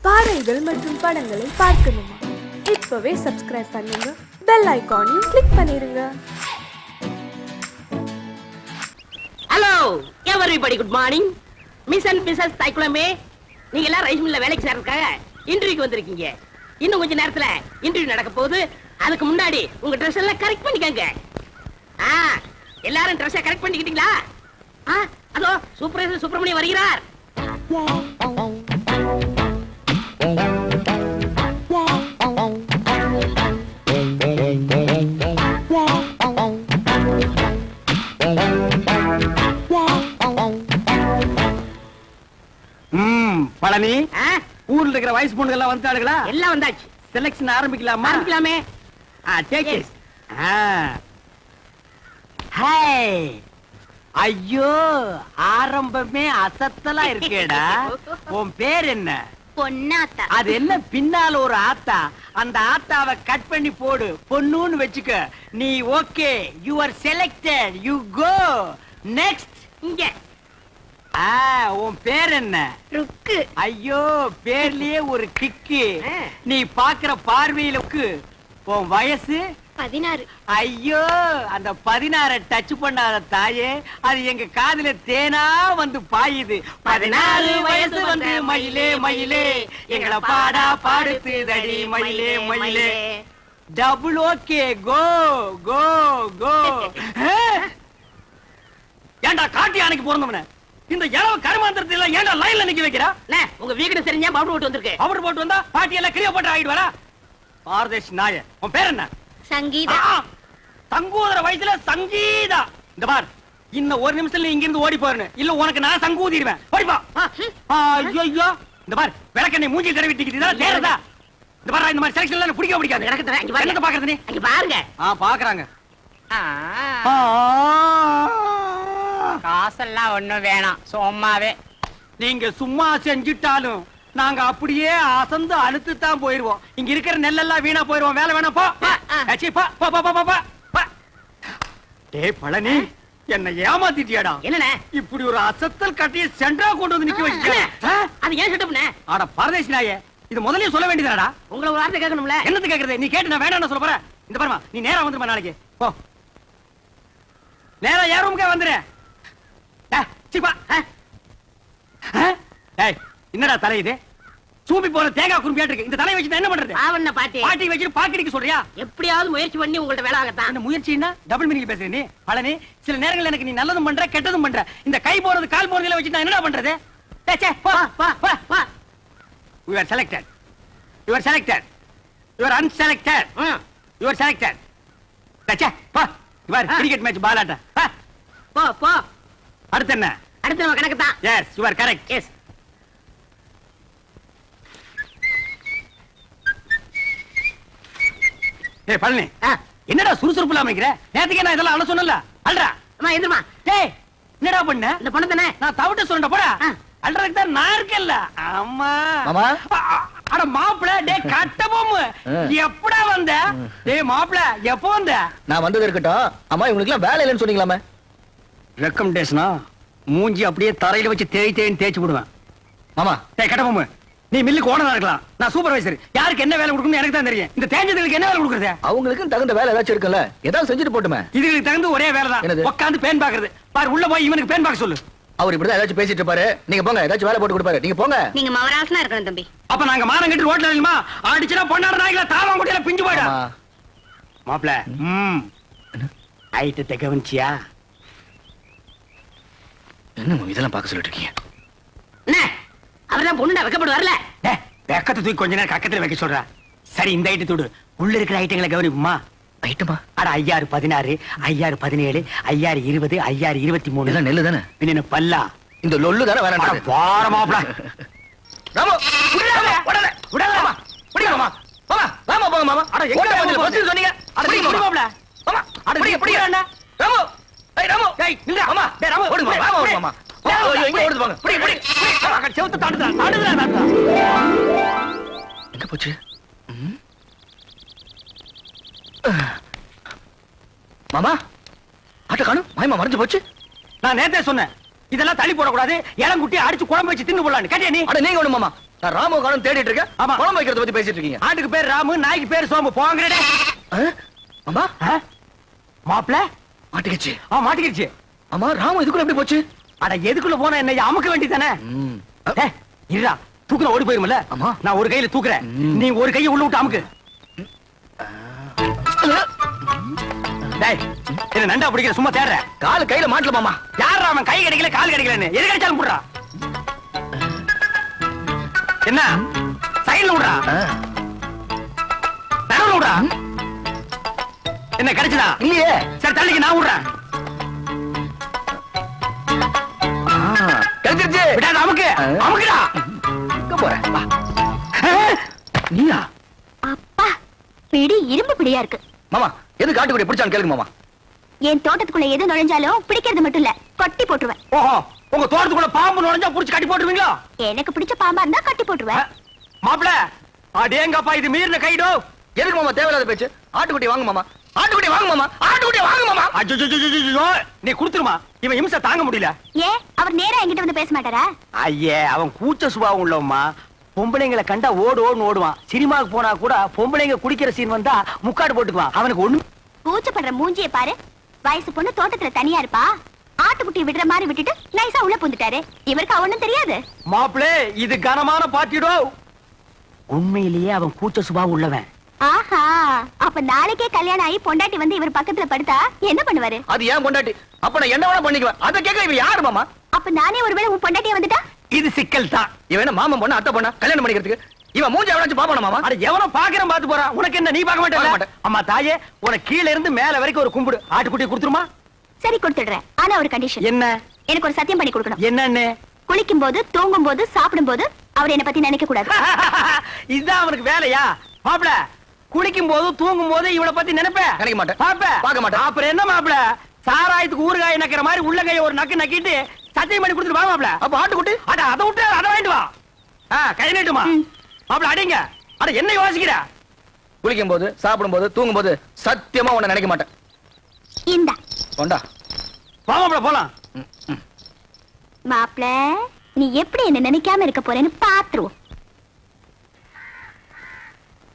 பாடல்கள் மற்றும் படங்களை பார்க்கணுமா? இப்பவே சப்ஸ்கிரைப் பண்ணுங்க, பெல் ஐகானையும் கிளிக் பண்ணிருங்க. Hello everybody, good morning. Miss and missus தைக்குளமே, நீங்க எல்லாம் ரைஸ் மில்ல வேலைக்கு சேர்றதுக்காக இன்டர்வியூக்கு வந்திருக்கீங்க. இன்னும் கொஞ்ச நேரத்துல இன்டர்வியூ நடக்க போகுது. அதுக்கு முன்னாடி உங்க ட்ரெஸ் எல்லாம் கரெக்ட் பண்ணிக்கங்க. எல்லாரும் ட்ரெஸ்ஸை கரெக்ட் பண்ணிக்கிட்டீங்களா? அதோ சூப்பர்வைசர் சுப்பிரமணியம் வருகிறார். பழனி, ஊர்ல இருக்கிற வயசு பொண்ணுங்க எல்லாம் வந்துட்டாளுங்களா? எல்லாம் வந்தாச்சு. செலக்ஷன் ஆரம்பிக்கலாமா? ஆரம்பிக்கலாமே. Take it. ஹாய். ஐயோ, ஆரம்பமே அசத்தலா இருக்கேடா. உன் பேர் என்ன? பொன்னாத்தா. அது என்ன பின்னால ஒரு ஆத்தா? அந்த ஆத்தாவை கட் பண்ணி போடு, பொண்ணுன்னு வெச்சுக்க. நீ okay, you are selected, you go next. இங்க உன் பேர் என்ன? ருக்கு. ஐயோ, பேர்லயே ஒரு கிக்கு. நீ பாக்குற பார்வையிலுக்கு. உன் வயசு 16. ஐயோ, அந்த 16 டச் பண்ணாத தாயே, அது எங்க காதுல தேனா வந்து பாயுது. 14 வயசு வந்து மயிலே மயிலே எங்களை பாடா பாடுத்துதடி மயிலே மயிலே. டபுள் ஓகே, கோ கோ கோ. ஏண்டா காட்டி யானைக்கு பிறந்தவன இந்த இளவ கருமாந்திரத்தை எல்லாம் ஏண்டா லைன்ல நிக்க வைக்கிறா? உங்க வீடு தெரிஞ்சா பவுடர் போட்டு வந்திருக்கு. பவுடர் போட்டு வந்தா பாட்டி எல்லாம் கிளியோ போட்டு ஆயிடுவாரா? பாரதேஷ் நாய. உன் பேர் என்ன? சங்கீதா. சங்கூதர வயசுல சங்கீதா. இந்த பார், இன்னும் ஒரு நிமிஷத்துல இங்க இருந்து ஓடி போறேன்னு இல்ல உனக்கு நான் சங்கூதிடுவேன். ஓடிப்பா. ஐயோ, இந்த பார், விளக்கண்ணை மூஞ்சி தடவிட்டிக்கிட்டு நேரதா. இந்த பார், இந்த மாதிரி செலக்ஷன் எல்லாம் பிடிக்க பிடிக்காது. என்னத்தை பாக்குறது நீ? அங்க பாருங்க. பாக்குறாங்க. காசெல்லாம் ஒண்ணும் வேணாம், சும்மாவே. நீங்க சும்மா செஞ்சுட்டாலும் நாங்க அப்படியே அசந்து அழுத்து தான் போயிருவோம். இங்க இருக்கிற நெல்லெல்லாம் வீணா போயிருவோம். வேலை வேணா போ. டேய் பழனி, என்ன ஏமாத்திட்டியாடா. என்னண்ணே இப்படி ஒரு அசத்தல் கட்டிய சென்டரா கொண்டு வந்து நிக்க வச்சு. அது ஏன் செட்டப்னே? ஆட பரதேசி நாயே, இது முதல்லயே சொல்ல வேண்டியதாடா. உங்களை ஒரு வார்த்தை கேட்கணும்ல. என்னது கேக்குறது? நீ கேட்டு நான் வேண்டாம்னு சொல்ல போறேன். இந்த பாருமா, நீ நேரா வந்துருமா நாளைக்கு. போ, நேரா ஏ ரூமுக்கே வந்துரு. என்னடா தலை இது? சூப்பி போற தேங்காய் குறும்பியாட்டு இருக்கு. இந்த தலையை வச்சு என்ன பண்றது? ஆவண்ண பாட்டி. பாட்டி வச்சு பாக்கடிக்க சொல்றியா? எப்படியாவது முயற்சி பண்ணி உங்கள்ட்ட வேலை ஆகத்தான். அந்த முயற்சின்னா டபுள் மீனிங் பேசுற நீ. பழனி, சில நேரங்கள்ல எனக்கு நீ நல்லதும் பண்ற கெட்டதும் பண்ற. இந்த கை போறது கால் போறதுல வச்சு நான் என்னடா பண்றது? You are selected. You are selected. You are unselected. You are selected. டச்சே, போ. You are cricket match பாலாட்ட. போ போ. அடுத்து என்ன? அடுத்து நம்ம கணக்கு தான். Yes, you are correct. Yes. ஏய் பழனி, என்னடா சுறுசுறுப்பு இல்லாம இருக்கிற? நேத்துக்கே நான் இதெல்லாம் அழ சொன்னல. அல்றா. அம்மா எந்திரமா. டேய், என்னடா பண்ண? இந்த பொண்ணு தானே நான் தவிட்ட சொல்றேன் போடா. அல்றதுக்கு தான் நான் இருக்கேன்ல. அம்மா. மாமா. அட மாப்ள, டேய் கட்ட பொம்மு. எப்படா வந்த? டேய் மாப்ள, எப்போ வந்த? நான் வந்தது இருக்கட்டும். அம்மா, இவங்களுக்கு எல்லாம் வேலை இல்லைன்னு சொன்னீங்களாமே. ரெக்கமெண்டேஷனா? மூஞ்சி அப்படியே தரையில வச்சு தேய்ன்னு தேய்ச்சு விடுவேன். மாமா. டேய் கட்ட பொம்மு, நீ மில்லுக்கு ஓனரா இருக்கலாம், நான் சூப்பர்வைசர். யாருக்கு என்ன வேலை கொடுக்கணும் எனக்கு தான் தெரியும். இந்த தேஞ்சதுக்கு என்ன வேலை கொடுக்கறது? அவங்களுக்கு தகுந்த வேலை ஏதாச்சும் இருக்குல்ல, ஏதாவது செஞ்சுட்டு போட்டுமே. இதுக்கு தகுந்த ஒரே வேலை என்னது? தான், உட்காந்து பேன் பாக்குறது. பாரு, உள்ள போய் இவனுக்கு பேன் பார்க்க சொல்லு. அவர் இப்படிதான் ஏதாச்சும் பேசிட்டு இருப்பாரு. நீங்க போங்க, ஏதாச்சும் வேலை போட்டு கொடுப்பாரு. நீங்க போங்க. நீங்க மவராசனா இருக்கணும் தம்பி. அப்ப நாங்க மானம் கட்டி ரோட்ல இல்லமா அடிச்சுனா பொண்ணாட நாய்கள தாவாங்குடியில பிஞ்சு போய்டா. மாப்ள, ஐட்டத்தை கவனிச்சியா? என்ன இதெல்லாம் பார்க்க சொல்லிட்டு இருக்கீங்க? என்ன அவர்தான் பொண்ணுடா, வெக்கப்பட்டு வரல. வெக்கத்தை தூக்கி கொஞ்ச நேரம் கக்கத்துல வைக்க சொல்றா. சரி, இந்த ஐட்டத்தோடு உள்ள இருக்கிற ஐட்டங்களை கவனிப்புமா? ஐட்டமா? அட 5016, 5017, 5020, 5023. இதெல்லாம் நெல்லு தானே? என்ன பல்லா? இந்த லொல்லு தானே வேற என்ன? பார மாப்ள. ராமு, விடல விடல விடல மாமா. புடிங்க மாமா. மாமா, வாமா போங்க மாமா. அட எங்க வந்து பஸ் சொன்னீங்க? அட புடிங்க மாமா. மாமா, அட புடிங்க புடிங்க. ராமு, ஏய் ராமு, ஏய் நில்ல. மாமா, டேய் ராமு, ஓடுங்க மாமா. ஓடுங்க மாமா. ஐயோ, எங்க ஓடுது பாங்க. புடி புடி. அங்க செவுத்து தாண்டுடா. எங்க போச்சு? மாமா, ஆட்ட காணோம். மாயமா மறைஞ்சு போச்சு. நான் நேத்தே சொன்னேன், இதெல்லாம் தள்ளி போடக்கூடாது, இளங்குட்டி அடிச்சு குழம்பு வச்சு தின்னு போடலான்னு. கேட்டியா நீ? அட நீங்க ஒண்ணு மாமா, நான் ராமு காலம் தேடிட்டு இருக்கேன். ஆமா. குழம்பு வைக்கிறத பத்தி பேசிட்டு இருக்கீங்க. ஆட்டுக்கு பேர் ராமு, நாய்க்கு பேர் சோம்பு. போங்கடே. அம்மா மாப்பிள மாட்டிக்கிச்சு. மாட்டிக்கிச்சு. அம்மா ராமு இதுக்குள்ள எப்படி போச்சு? அட எதுக்குள்ள போனா என்ன, அமுக்க வேண்டியதானே. இருடா, தூக்குற ஓடி போயிருமல்ல. ஆமா. நான் ஒரு கையில தூக்குறேன், நீ ஒரு கையை உள்ள விட்டு அமுக்கு. டேய், என்ன நண்டா பிடிக்கிற, சும்மா தேடுற. கால் கையில மாட்டல மாமா. யாரா அவன் கை கிடைக்கல கால் கிடைக்கலன்னு எது கிடைச்சாலும் போடுறா. என்ன சைடுல விடுறா, நடுவுல விடுறா. என்ன கிடைச்சதா? இல்லையே. சரி தள்ளிக்கு, நான் விடுறேன். கிடைச்சிருச்சு. விடாத, அமுக்கு அமுக்குடா. எங்க போற? வா. நீயா? அப்பா பிடி இரும்பு பிடியா இருக்கு. மாமா எது காட்டுக்குடி பிடிச்சான்னு கேளுங்க மாமா. என் தோட்டத்துக்குள்ள எது நுழைஞ்சாலும் பிடிக்கிறது மட்டும் இல்ல, கட்டி போட்டுருவேன். ஓஹோ, உங்க தோட்டத்துக்குள்ள பாம்பு நுழைஞ்சா புடிச்சு கட்டி போட்டுருவீங்களா? எனக்கு பிடிச்ச பாம்பா இருந்தா கட்டி போட்டுருவேன். மாப்பிள, அடேங்கப்பா, இது மீறின கைடோ. எதுக்கு மாமா தேவையில்லாத பேச்சு? ஆட்டுக்குட்டி வாங்க மாமா. ஆட்டுக்குட்டி வாங்க மாமா. ஆட்டுக்குட்டி வாங்க மாமா. அஜ்ஜோ, நீ குடுத்துருமா, இவன் இம்சை தாங்க முடியல. ஏன் அவர் நேரா என்கிட்ட வந்து பேச மாட்டாரா? ஐயே, அவன் கூச்ச சுபாவம் உள்ளவம்மா. பொம்பளைங்களை கண்டா ஓடுன்னு ஓடுவான். சினிமாவுக்கு போனா கூட பொம்பளைங்க குடிக்கிற சீன் வந்தா முக்காடு போட்டுக்குவான். அவனுக்கு ஒண்ணு கூச்சப்படுற மூஞ்சிய பாரு. வயசு பொண்ணு தோட்டத்துல தனியா இருப்பா, ஆட்டுக்குட்டி விடுற மாதிரி விட்டுட்டு நைஸா உள்ள புந்துட்டாரு. இவருக்கு அவனும் தெரியாது. மாப்பிளே, இது கனமான பாட்டிடோ. உண்மையிலேயே அவன் கூச்ச சுபாவம் உள்ளவன். ஆஹா, அப்ப நாளைக்கே கல்யாணம் ஆகி பொண்டாட்டி வந்து இவர் பக்கத்துல படுத்தா என்ன பண்ணுவாரு? அது ஏன் பொண்டாட்டி. அப்ப நான் என்ன வேணா பண்ணிக்குவேன். அத கேட்க இவ யாரு மாமா? அப்ப நானே ஒருவேளை உன் பொண்டாட்டியா வந்துட்டா? இது சிக்கல் தான். இவன் என்ன மாமன் பொண்ணா அத்தை பொண்ணா கல்யாணம் பண்ணிக்கிறதுக்கு? இவன் மூஞ்சி எவனாச்சும் பாப்பானா மாமா? அட எவனோ பாக்குறேன் பாத்து போறான். உனக்கு என்ன, நீ பார்க்க பார்க்க மாட்டே? மாட்டேன். அம்மா தாயே, உனக்கு கீழ இருந்து மேல வரைக்கும் ஒரு கும்பிடு. ஆட்டுக்குட்டி கொடுத்துருமா? சரி கொடுத்துடுறேன். ஆனா ஒரு கண்டிஷன். என்ன? எனக்கு ஒரு சத்தியம் பண்ணி கொடுக்கணும். என்னன்னு? குளிக்கும் போது, தூங்கும் போது, சாப்பிடும் போது அவர் என்ன பத்தி நினைக்க கூடாது. இதுதான் அவனுக்கு வேலையா? மாப்பிள, குளிக்கும் போது தூங்கும் போது இவளை பத்தி நினைப்பேன். நினைக்க மாட்டேன். பார்க்க மாட்டேன். அப்புறம் என்ன மாப்பிள, சாராயத்துக்கு ஊறுகாய் நக்கிற மாதிரி உள்ள கைய ஒரு நக்கு நக்கிட்டு சத்தியம் பண்ணி கொடுத்துட்டு வா மாப்பிள. அப்ப ஆட்டுக்குட்டி அட அதை விட்டு அதை வாங்கிட்டு வா. கை நீட்டுமா மாப்பிள. அடிங்க. அட என்ன யோசிக்கிற? குளிக்கும் போது, சாப்பிடும் போது, தூங்கும் போது சத்தியமா உன்னை நினைக்க மாட்டேன். இந்தா கொண்டா. வா மாப்பிள போலாம். மாப்ள, நீ எப்படி என்ன நினைக்காம இருக்க போறேன்னு பாத்துருவோம்.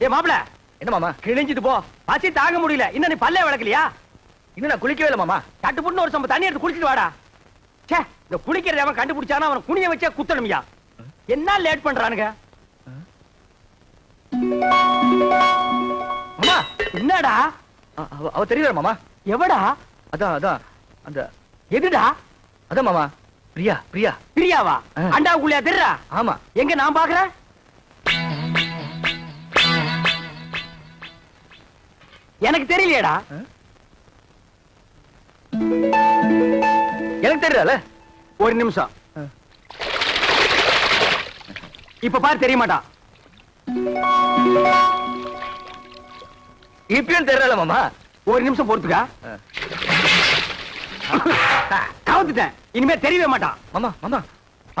ஏ மாப்பிள, என்ன மாமா? கிழிஞ்சிட்டு போ, பசி தாங்க முடியல. இன்னும் நீ பல்லே விளக்கலையா? இன்னும் நான் குளிக்கவே இல்லை மாமா. தட்டு புட்டு ஒரு சம்ப தண்ணி எடுத்து குளிச்சிட்டு வாடா. சே, இந்த குளிக்கிறத அவன் கண்டுபிடிச்சானா அவன் குனிய வச்சே குத்தணும்யா. என்ன லேட் பண்றானுங்க? மாமா என்னடா? அவ தெரியல மாமா. எவடா? அதான் அதான் அந்த எதுடா? அதான் மாமா. பிரியா பிரியா. பிரியாவா? அண்டாவுக்குள்ளயா தெரியறா? ஆமா. எங்க நான் பாக்குறேன்? எனக்கு தெரியலையேடா. எனக்கு தெரியல. ஒரு நிமிஷம். இப்ப பாரு, தெரிய மாட்டான். இப்பயும் தெரியல மாமா. ஒரு நிமிஷம் பொறுத்துக்கா. கவுத்துட்டேன். இனிமே தெரியவே மாட்டான். மாமா மாமா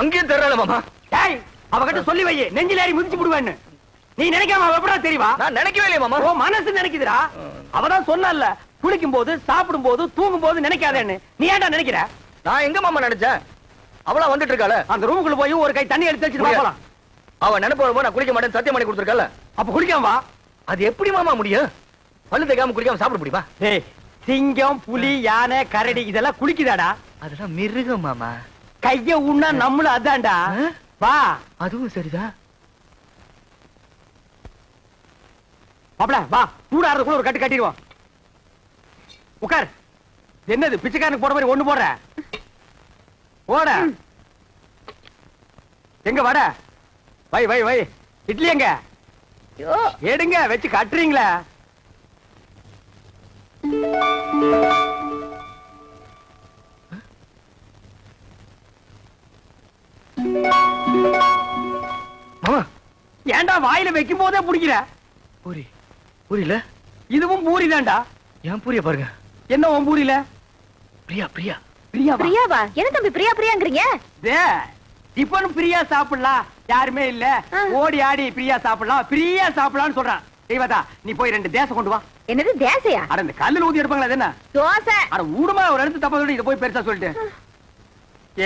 அங்கேயும் தெரியல மாமா. டேய், அவகிட்ட சொல்லி வை, நெஞ்சில ஏறி மிதிச்சு விடுவேன்னு. நீ நினைக்காம அவ எப்படா தெரியவா? நான் நினைக்கவே இல்லையே மாமா. ஓ மனசு நினைக்குதுடா. அவதான் சொன்னல்ல, குளிக்கும் போது, சாப்பிடும் போது, தூங்கும் போது நினைக்காதேன்னு. நீ ஏன்டா நினைக்கிற? நான் எங்க மாமா நினைச்சேன்? அவளா வந்துட்டு இருக்காள. அந்த ரூமுக்குள்ள போய் ஒரு கை தண்ணி எடுத்து வச்சுட்டு வா போலாம். அவ நினைப்பு வரும்போது நான் குளிக்க மாட்டேன் சத்தியம் பண்ணி கொடுத்துருக்கல. அப்ப குளிக்காம வா. அது எப்படி மாமா முடியும்? பல்லு தேய்க்காம குளிக்காம சாப்பிட முடியுமா? டேய், சிங்கம், புலி, யானை, கரடி இதெல்லாம் குளிக்குதாடா? அதெல்லாம் மிருகம் மாமா. கைய உண்ணா நம்மளும் அதான்டா. வா. அதுவும் சரிதான். மாப்ள வா, சூடாறதுக்குள்ள ஒரு கட்டு கட்டிடுவோம். உட்கார். என்னது பிச்சைக்காரனுக்கு போற மாதிரி ஒண்ணு போடுற? ஓட. எங்க வட? வை வை வை. இட்லி எங்க? எடுங்க, வச்சு கட்டுறீங்களா? மாமா ஏன்டா வாயில வைக்கும் போதே பிடிக்கிற? பூரி பூரியில இதுவும் பூரி தான்டா. ஏன் பூரிய பாருங்க. என்ன உன் பூரியில? பிரியா பிரியா. பிரியாவா? பிரியாவா? என்ன தம்பி பிரியா பிரியாங்கறீங்க? டிபன் பிரியா சாப்பிடலாம், யாருமே இல்ல. ஓடி ஆடி பிரியா சாப்பிடலாம், பிரியா சாப்பிடலாம்னு சொல்றான். தெய்வதா, நீ போய் 2 தேசை கொண்டு வா. என்னது தேசையா? அட இந்த கல்லுல ஊதி எடுப்பாங்களா? என்ன தோசை? அட ஊடுமா, ஒரு இடத்து தப்பா சொல்லி இத போய் பெருசா சொல்லிட்டு.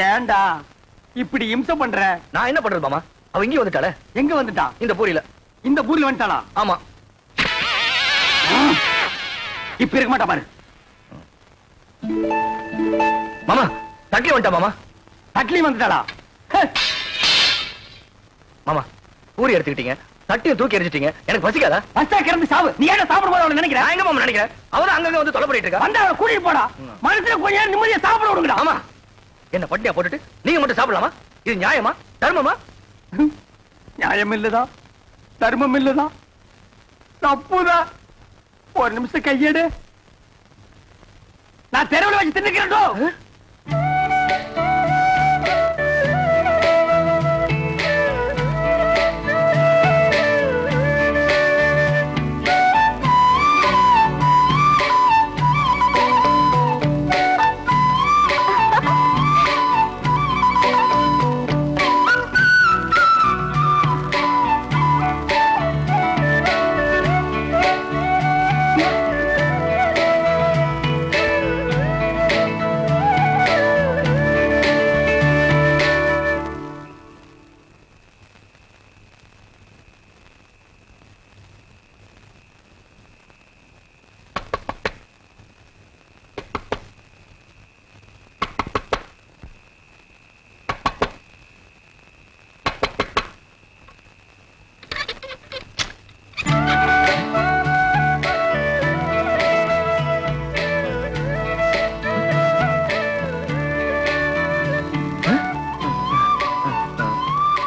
ஏன்டா இப்படி இம்சை பண்ற? நான் என்ன பண்றது மாமா? அவ இங்கே வந்துட்டாளே. எங்க வந்துட்டா? இந்த பூரியில. இந்த பூரில வந்துட்டாளா? ஆமா. இப்ப இருக்க மாட்டா பாரு. மாமா தட்லி வந்துட்டா மாமா. தட்லி வந்துட்டாளா? மாமா பூரி எடுத்துக்கிட்டீங்க, தட்டியை தூக்கி எரிஞ்சிட்டீங்க. எனக்கு பசிக்காதா? பஸ்டா கிளம்பி சாவு. நீ ஏன் சாப்பிட போற அவளை நினைக்கிறேன்? நான் எங்க மாமா நினைக்கிறேன்? அவதான் அங்கங்க வந்து தொலை பண்ணிட்டு இருக்கா. வந்தா அவளை கூட்டிட்டு போடா. மனசுல கொஞ்ச நேரம் நிம்மதியா சாப்பிட விடுங்கடா. ஆமா, என்ன பட்டியா போட்டுட்டு நீங்க மட்டும் சாப்பிடலாமா? இது நியாயமா தர்மமா? நியாயம் இல்லதா, தர்மம் இல்லதா, தப்புதான். ஒரு நிமிஷம் கையெடு. நான் தெருவில் வச்சு தின்னுக்கிறேன்.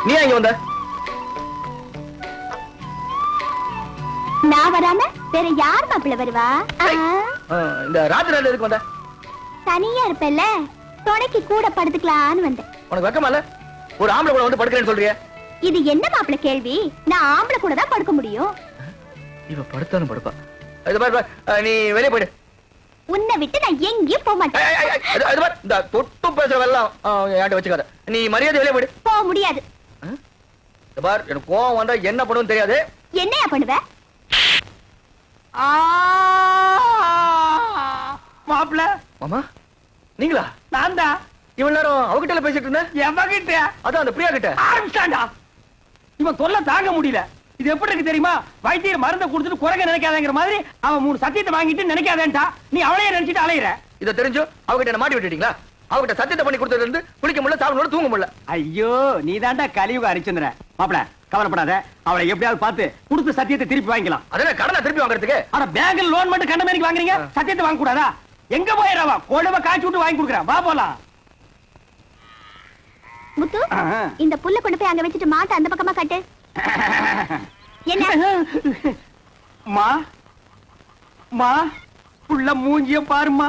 நீ இங்க வந்த? நான் வராம வேற யார் மாப்பிள்ள வருவா? இந்த ராத்திரி எதுக்கு வந்த? தனியா இருப்பல்ல, துணைக்கு கூட படுத்துக்கலான்னு வந்தேன். உனக்கு வெக்கமா இல்ல? ஒரு ஆம்பளை கூட வந்து படுக்கிறேன்னு சொல்றிய? இது என்ன மாப்பிள்ள கேள்வி? நான் ஆம்பளை கூட தான் படுக்க முடியும். இவ படுத்தாலும் படுப்பா. இது பாரு, நீ வெளியே போயிடு. உன்னை விட்டு நான் எங்கேயும் போக மாட்டேன். இந்த தொட்டு பேசுறவெல்லாம் என்கிட்ட வச்சுக்காத. நீ மரியாதை வெளியே போயிடு. போக முடியாது. பார், எனக்கு கோவம் வந்தா என்ன பண்ணுன்னு தெரியாது. என்னையா பண்ணுவ? மாப்பிள்ள மாமா நீங்களா? நான் தான். இவ்வளவு நேரம் அவகிட்ட பேசிட்டு இருந்தேன். எவகிட்ட? அதான் அந்த பிரியா கிட்ட. ஆரம்பிச்சாண்டா. இவன் தொல்லை தாங்க முடியல. இது எப்படி இருக்கு தெரியுமா? வைத்தியர் மருந்தை கொடுத்துட்டு குறைக்க நினைக்காதங்கிற மாதிரி அவன் 3 சத்தியத்தை வாங்கிட்டு நினைக்காதேன்டா. நீ அவளையே நினைச்சிட்டு அலையிற. இதை தெரிஞ்சு அவகிட்ட என்ன மாட்டி விட்டுட்டீங்களா? அவகிட்ட சத்தியத்தை பண்ணி கொடுத்ததுல இருந்து குளிக்க முடியல, சாப்பிட முடியல, தூங்க முடியல. ஐயோ, நீ தாண்டா கலியுக ஹரிச்சந்திர. மாப்பிள கவலைப்படாத. அவளை எப்படியாவது பார்த்து கொடுத்த சத்தியத்தை திருப்பி வாங்கிக்கலாம். அதெல்லாம் கடனை திருப்பி வாங்குறதுக்கு? ஆனா பேங்க்ல லோன் மட்டும் கண்ட மாதிரி வாங்குறீங்க, சத்தியத்தை வாங்க கூடாதா? எங்க போயிடவா? கொழுவ காய்ச்சி விட்டு வாங்கி கொடுக்குறேன். வா போலாம். முத்து, இந்த புல்ல கொண்டு போய் அங்க வச்சுட்டு மாட்ட அந்த பக்கமா கட்டு. என்ன மா மா புள்ள மூஞ்சிய பாருமா.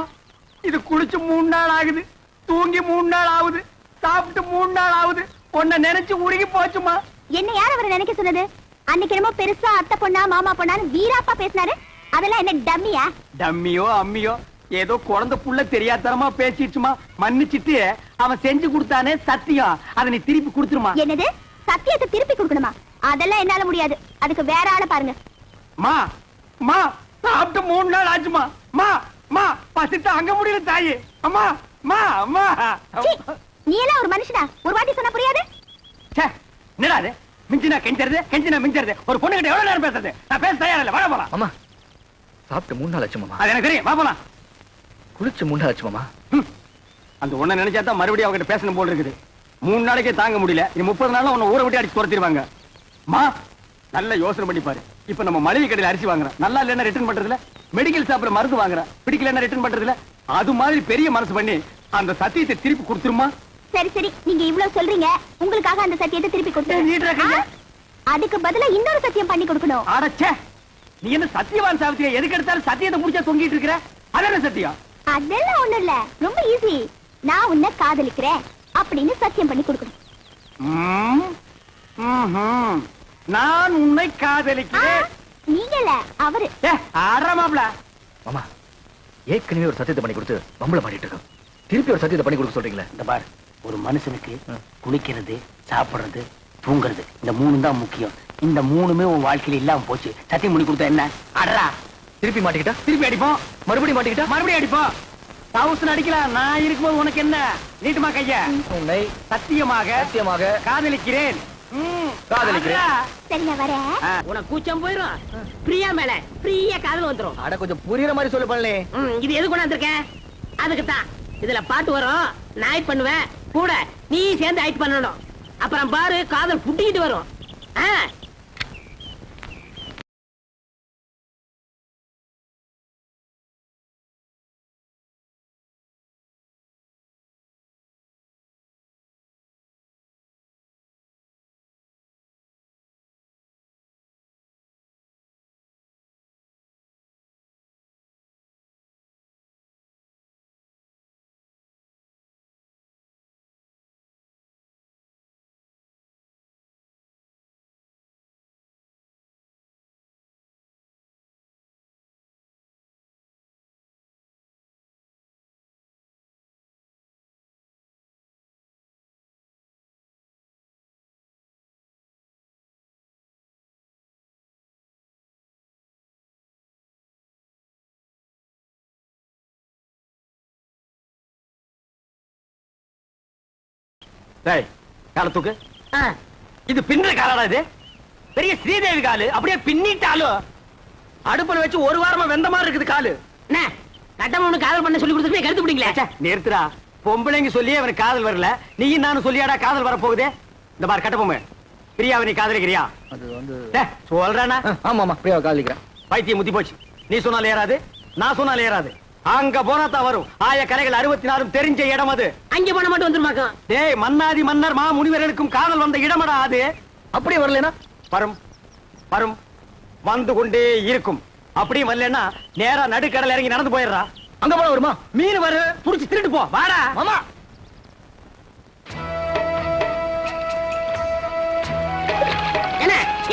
இது குளிச்சு 3 நாள் ஆகுது, தூங்கி 3 நாள் ஆகுது, சாப்பிட்டு 3 நாள் ஆகுது. உன்னை நினைச்சு உருகி போச்சுமா. என்ன யார் அவரை நினைக்க சொன்னது? அன்னைக்கு என்னமோ பெருசா அத்தை பொண்ணா மாமா பொண்ணான்னு வீராப்பா பேசினாரு. அதெல்லாம் என்ன டம்மியா? டம்மியோ அம்மியோ ஏதோ குழந்தை புள்ள தெரியாதனமா பேசிடுச்சுமா. மன்னிச்சிட்டு அவன் செஞ்சு கொடுத்தானே சத்தியம், அதை நீ திருப்பி கொடுத்துருமா. என்னது? சத்தியத்தை திருப்பி கொடுக்கணுமா? அதெல்லாம் என்னால முடியாது. அதுக்கு வேற ஆளை பாருங்க. மா மா சாப்பிட்டு 3 நாள் ஆச்சுமா. மா மா பசித்த அங்க முடியல தாயி. அம்மா மா அம்மா. சீ, நீ எல்லாம் ஒரு மனுஷனா? ஒரு வாட்டி சொன்னா புரியாது? என்னடா அது? மிஞ்சினா கெஞ்சறது, கெஞ்சினா மிஞ்சறது. ஒரு பொண்ணு கிட்ட எவ்வளவு நேரம் பேசுறது? நான் பேச தயாரா இல்ல. வாழ போலாம். மாமா சாப்பிட்டு 3 நாள் ஆச்சு மாமா. அது எனக்கு தெரியும். வா போலாம். குளிச்சு 3 நாள் ஆச்சு மாமா. அந்த ஒண்ண நினைச்சா தான் மறுபடியும் அவகிட்ட பேசணும் போல இருக்குது. 3 நாளைக்கே தாங்க முடியல. இனி 30 நாள்ல உன்னை ஊரை விட்டு அடிச்சு துரத்திடுவாங்க. மா நல்ல யோசனை பண்ணி பாரு. இப்ப நம்ம மளிகை கடையில அரிசி வாங்குறோம், நல்லா இல்லைன்னா ரிட்டர்ன் பண்றதுல. மெடிக்கல் ஷாப்ல மருந்து வாங்குறோம், பிடிக்கலன்னா ரிட்டர்ன் பண்றதுல. அது மாதிரி பெரிய மனசு பண்ணி அந்த சத்தியத்தை திருப்பி கொடுத்துருமா. சரி சரி, நீங்க இவ்வளவு சொல்றீங்க, உங்களுக்காக அந்த சத்தியத்தை திருப்பி கொடுத்து அதுக்கு பதிலா இன்னொரு சத்தியம் பண்ணி கொடுக்கணும். அடச்சே, நீ என்ன சத்தியவான் சாவித்திரியா? எதுக்கு எடுத்தாலும் சத்தியத்தை முடிச்சா தொங்கிட்டு இருக்கிற? அதென்ன சத்தியம்? அதெல்லாம் ஒண்ணும் இல்ல, ரொம்ப ஈஸி. நான் உன்னை காதலிக்கிறேன் அப்படின்னு சத்தியம் பண்ணி கொடுக்கணும். நான் உன்னை காதலிக்கிறேன். நீங்க இல்ல, அவரு. ஆடுறாமாப்ல. மாமா ஏற்கனவே ஒரு சத்தியத்தை பண்ணி கொடுத்து பம்பளை மாட்டிட்டு இருக்கோம். திருப்பி ஒரு சத்தியத்தை பண்ணி கொடுக்க சொல்றீங்களே. இந்த பார், ஒரு மனுஷனுக்கு குளிக்கிறது, சாப்பிடுறது, தூங்குறது, இந்த 3 தான் முக்கியம். இந்த 3மே உன் வாழ்க்கையில இல்லாம போச்சு. சத்தியம் பண்ணி கொடுத்தா என்ன? அடரா. திருப்பி மாட்டிக்கிட்டா? திருப்பி அடிப்போம். மறுபடியும் மாட்டிக்கிட்டா? மறுபடியும் அடிப்போம். தவுசன் அடிக்கலாம். நான் இருக்கும்போது உனக்கு என்ன? நீட்டுமா கைய. உன்னை சத்தியமாக சத்தியமாக காதலிக்கிறேன். காதலிக்கிறேன். சரி நான் வரேன். உனக்கு கூச்சம் போயிரும். பிரியா மேல ஃப்ரீயா காதல் வந்துரும். அட கொஞ்சம் புரியுற மாதிரி சொல்லு பண்ணலே. இது எது கொண்டாந்துருக்கேன்? அதுக்கு தான் இதுல பாட்டு வரும். நான் ஆக்ட் பண்ணுவேன், கூட நீ சேர்ந்து ஆக்ட் பண்ணணும். அப்புறம் பாரு காதல் புட்டிக்கிட்டு வரும். டேய் கால தூக்கு. இது பின்ன காலடா இது. பெரிய ஸ்ரீதேவி காலு அப்படியே பின்னிட்டாலும் அடுப்புல வச்சு ஒரு வாரமா வெந்த மாதிரி இருக்குது காலு. என்ன கட்டமனு காதல் பண்ண சொல்லி கொடுத்துட்டு கருத்து பிடிக்கல. நிறுத்துடா. பொம்பளைங்க சொல்லியே அவனுக்கு காதல் வரல. நீயும் நானும் சொல்லியாடா காதல் வர போகுதே. இந்த பாரு கட்டபொம்மை, பிரியாவை நீ காதலிக்கிறியா? அது வந்து சொல்றானா? ஆமா ஆமா பிரியாவை காதலிக்கிறேன். பைத்தியம் முத்தி போச்சு. நீ சொன்னால ஏறாது, நான் சொன்னால ஏறாது. அங்க போனா தான் வரும். ஆய கரைகள் 64 தெரிஞ்ச இடம் அது. அங்க போன மட்டும் வந்துருமாக்கும். டேய் மன்னாதி மன்னர் மா முனிவர்களுக்கும் காதல் வந்த இடமடா அது. அப்படியே வரலனா வரும் வரும் வந்து கொண்டே இருக்கும். அப்படியே வரலன்னா நேரா நடுக்கடல் இறங்கி நடந்து போயிடுறா. அங்க போனா வருமா? மீன் வரு புடிச்சு திருட்டு போ. வாடா மாமா.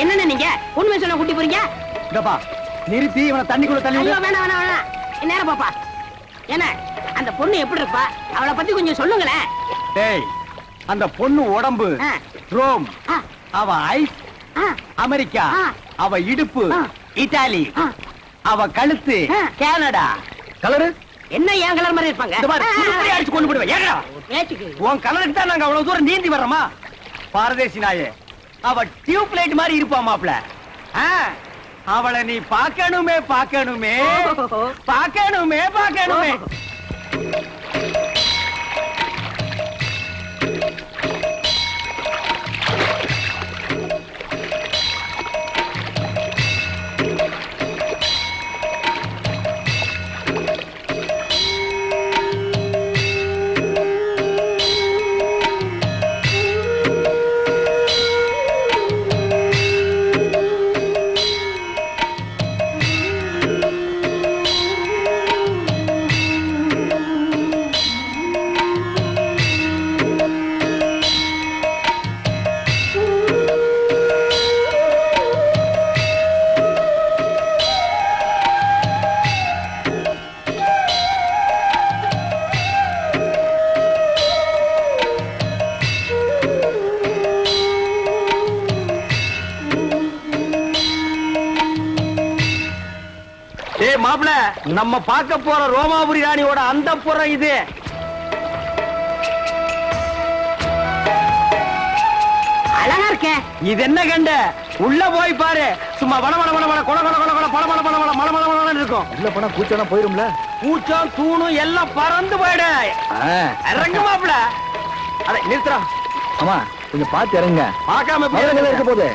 என்ன நீங்க உண்மை சொல்ல கூட்டி போறீங்க? இதப்பா நிறுத்தி இவனை தண்ணிக்குள்ள தள்ளி ஐயோ வேணாம் வேணாம் வேணாம். நேரம் பாப்பா. என்ன அந்த பொண்ணு எப்படி இருப்பா? அவளை பத்தி கொஞ்சம் சொல்லுங்களேன். டேய் அந்த பொண்ணு உடம்பு ரோம், அவ ஐஸ் அமெரிக்கா, அவ இடுப்பு இத்தாலி, அவ கழுத்து கனடா. கலரு என்ன ஏன் கலர் மாதிரி இருப்பாங்க? இந்த மாதிரி சுருட்டி அடிச்சு கொண்டு போடுவேன். ஏங்கடா ஏச்சுக்கு உன் கலருக்கு தான் நாங்க அவ்வளவு தூரம் நீந்தி வர்றோமா? பாரதேசி நாயே, அவ டியூப் லைட் மாதிரி இருப்பா மாப்ள. அவளை நீ பார்க்கணுமே பார்க்கணுமே பார்க்கணுமே பார்க்கணுமே. மாப்ள நம்ம பார்க்க போற ரோமாபுரி ராணியோட அந்த புறம் இது. அழகா இருக்க. இது என்ன கண்ட? உள்ள போய் பாரு. சும்மா வள வள வள வள கொல கொல கொல கொல பள பள பள பள மள மள மள இருக்கும். உள்ள போனா கூச்சம் போயிரும்ல. கூச்சம் தூணும் எல்லாம் பறந்து போயிடு. இறங்கு மாப்ள. அட நிறுத்துறா. ஆமா கொஞ்சம் பார்த்து இறங்க. பார்க்காம போய் இருக்க போகுது.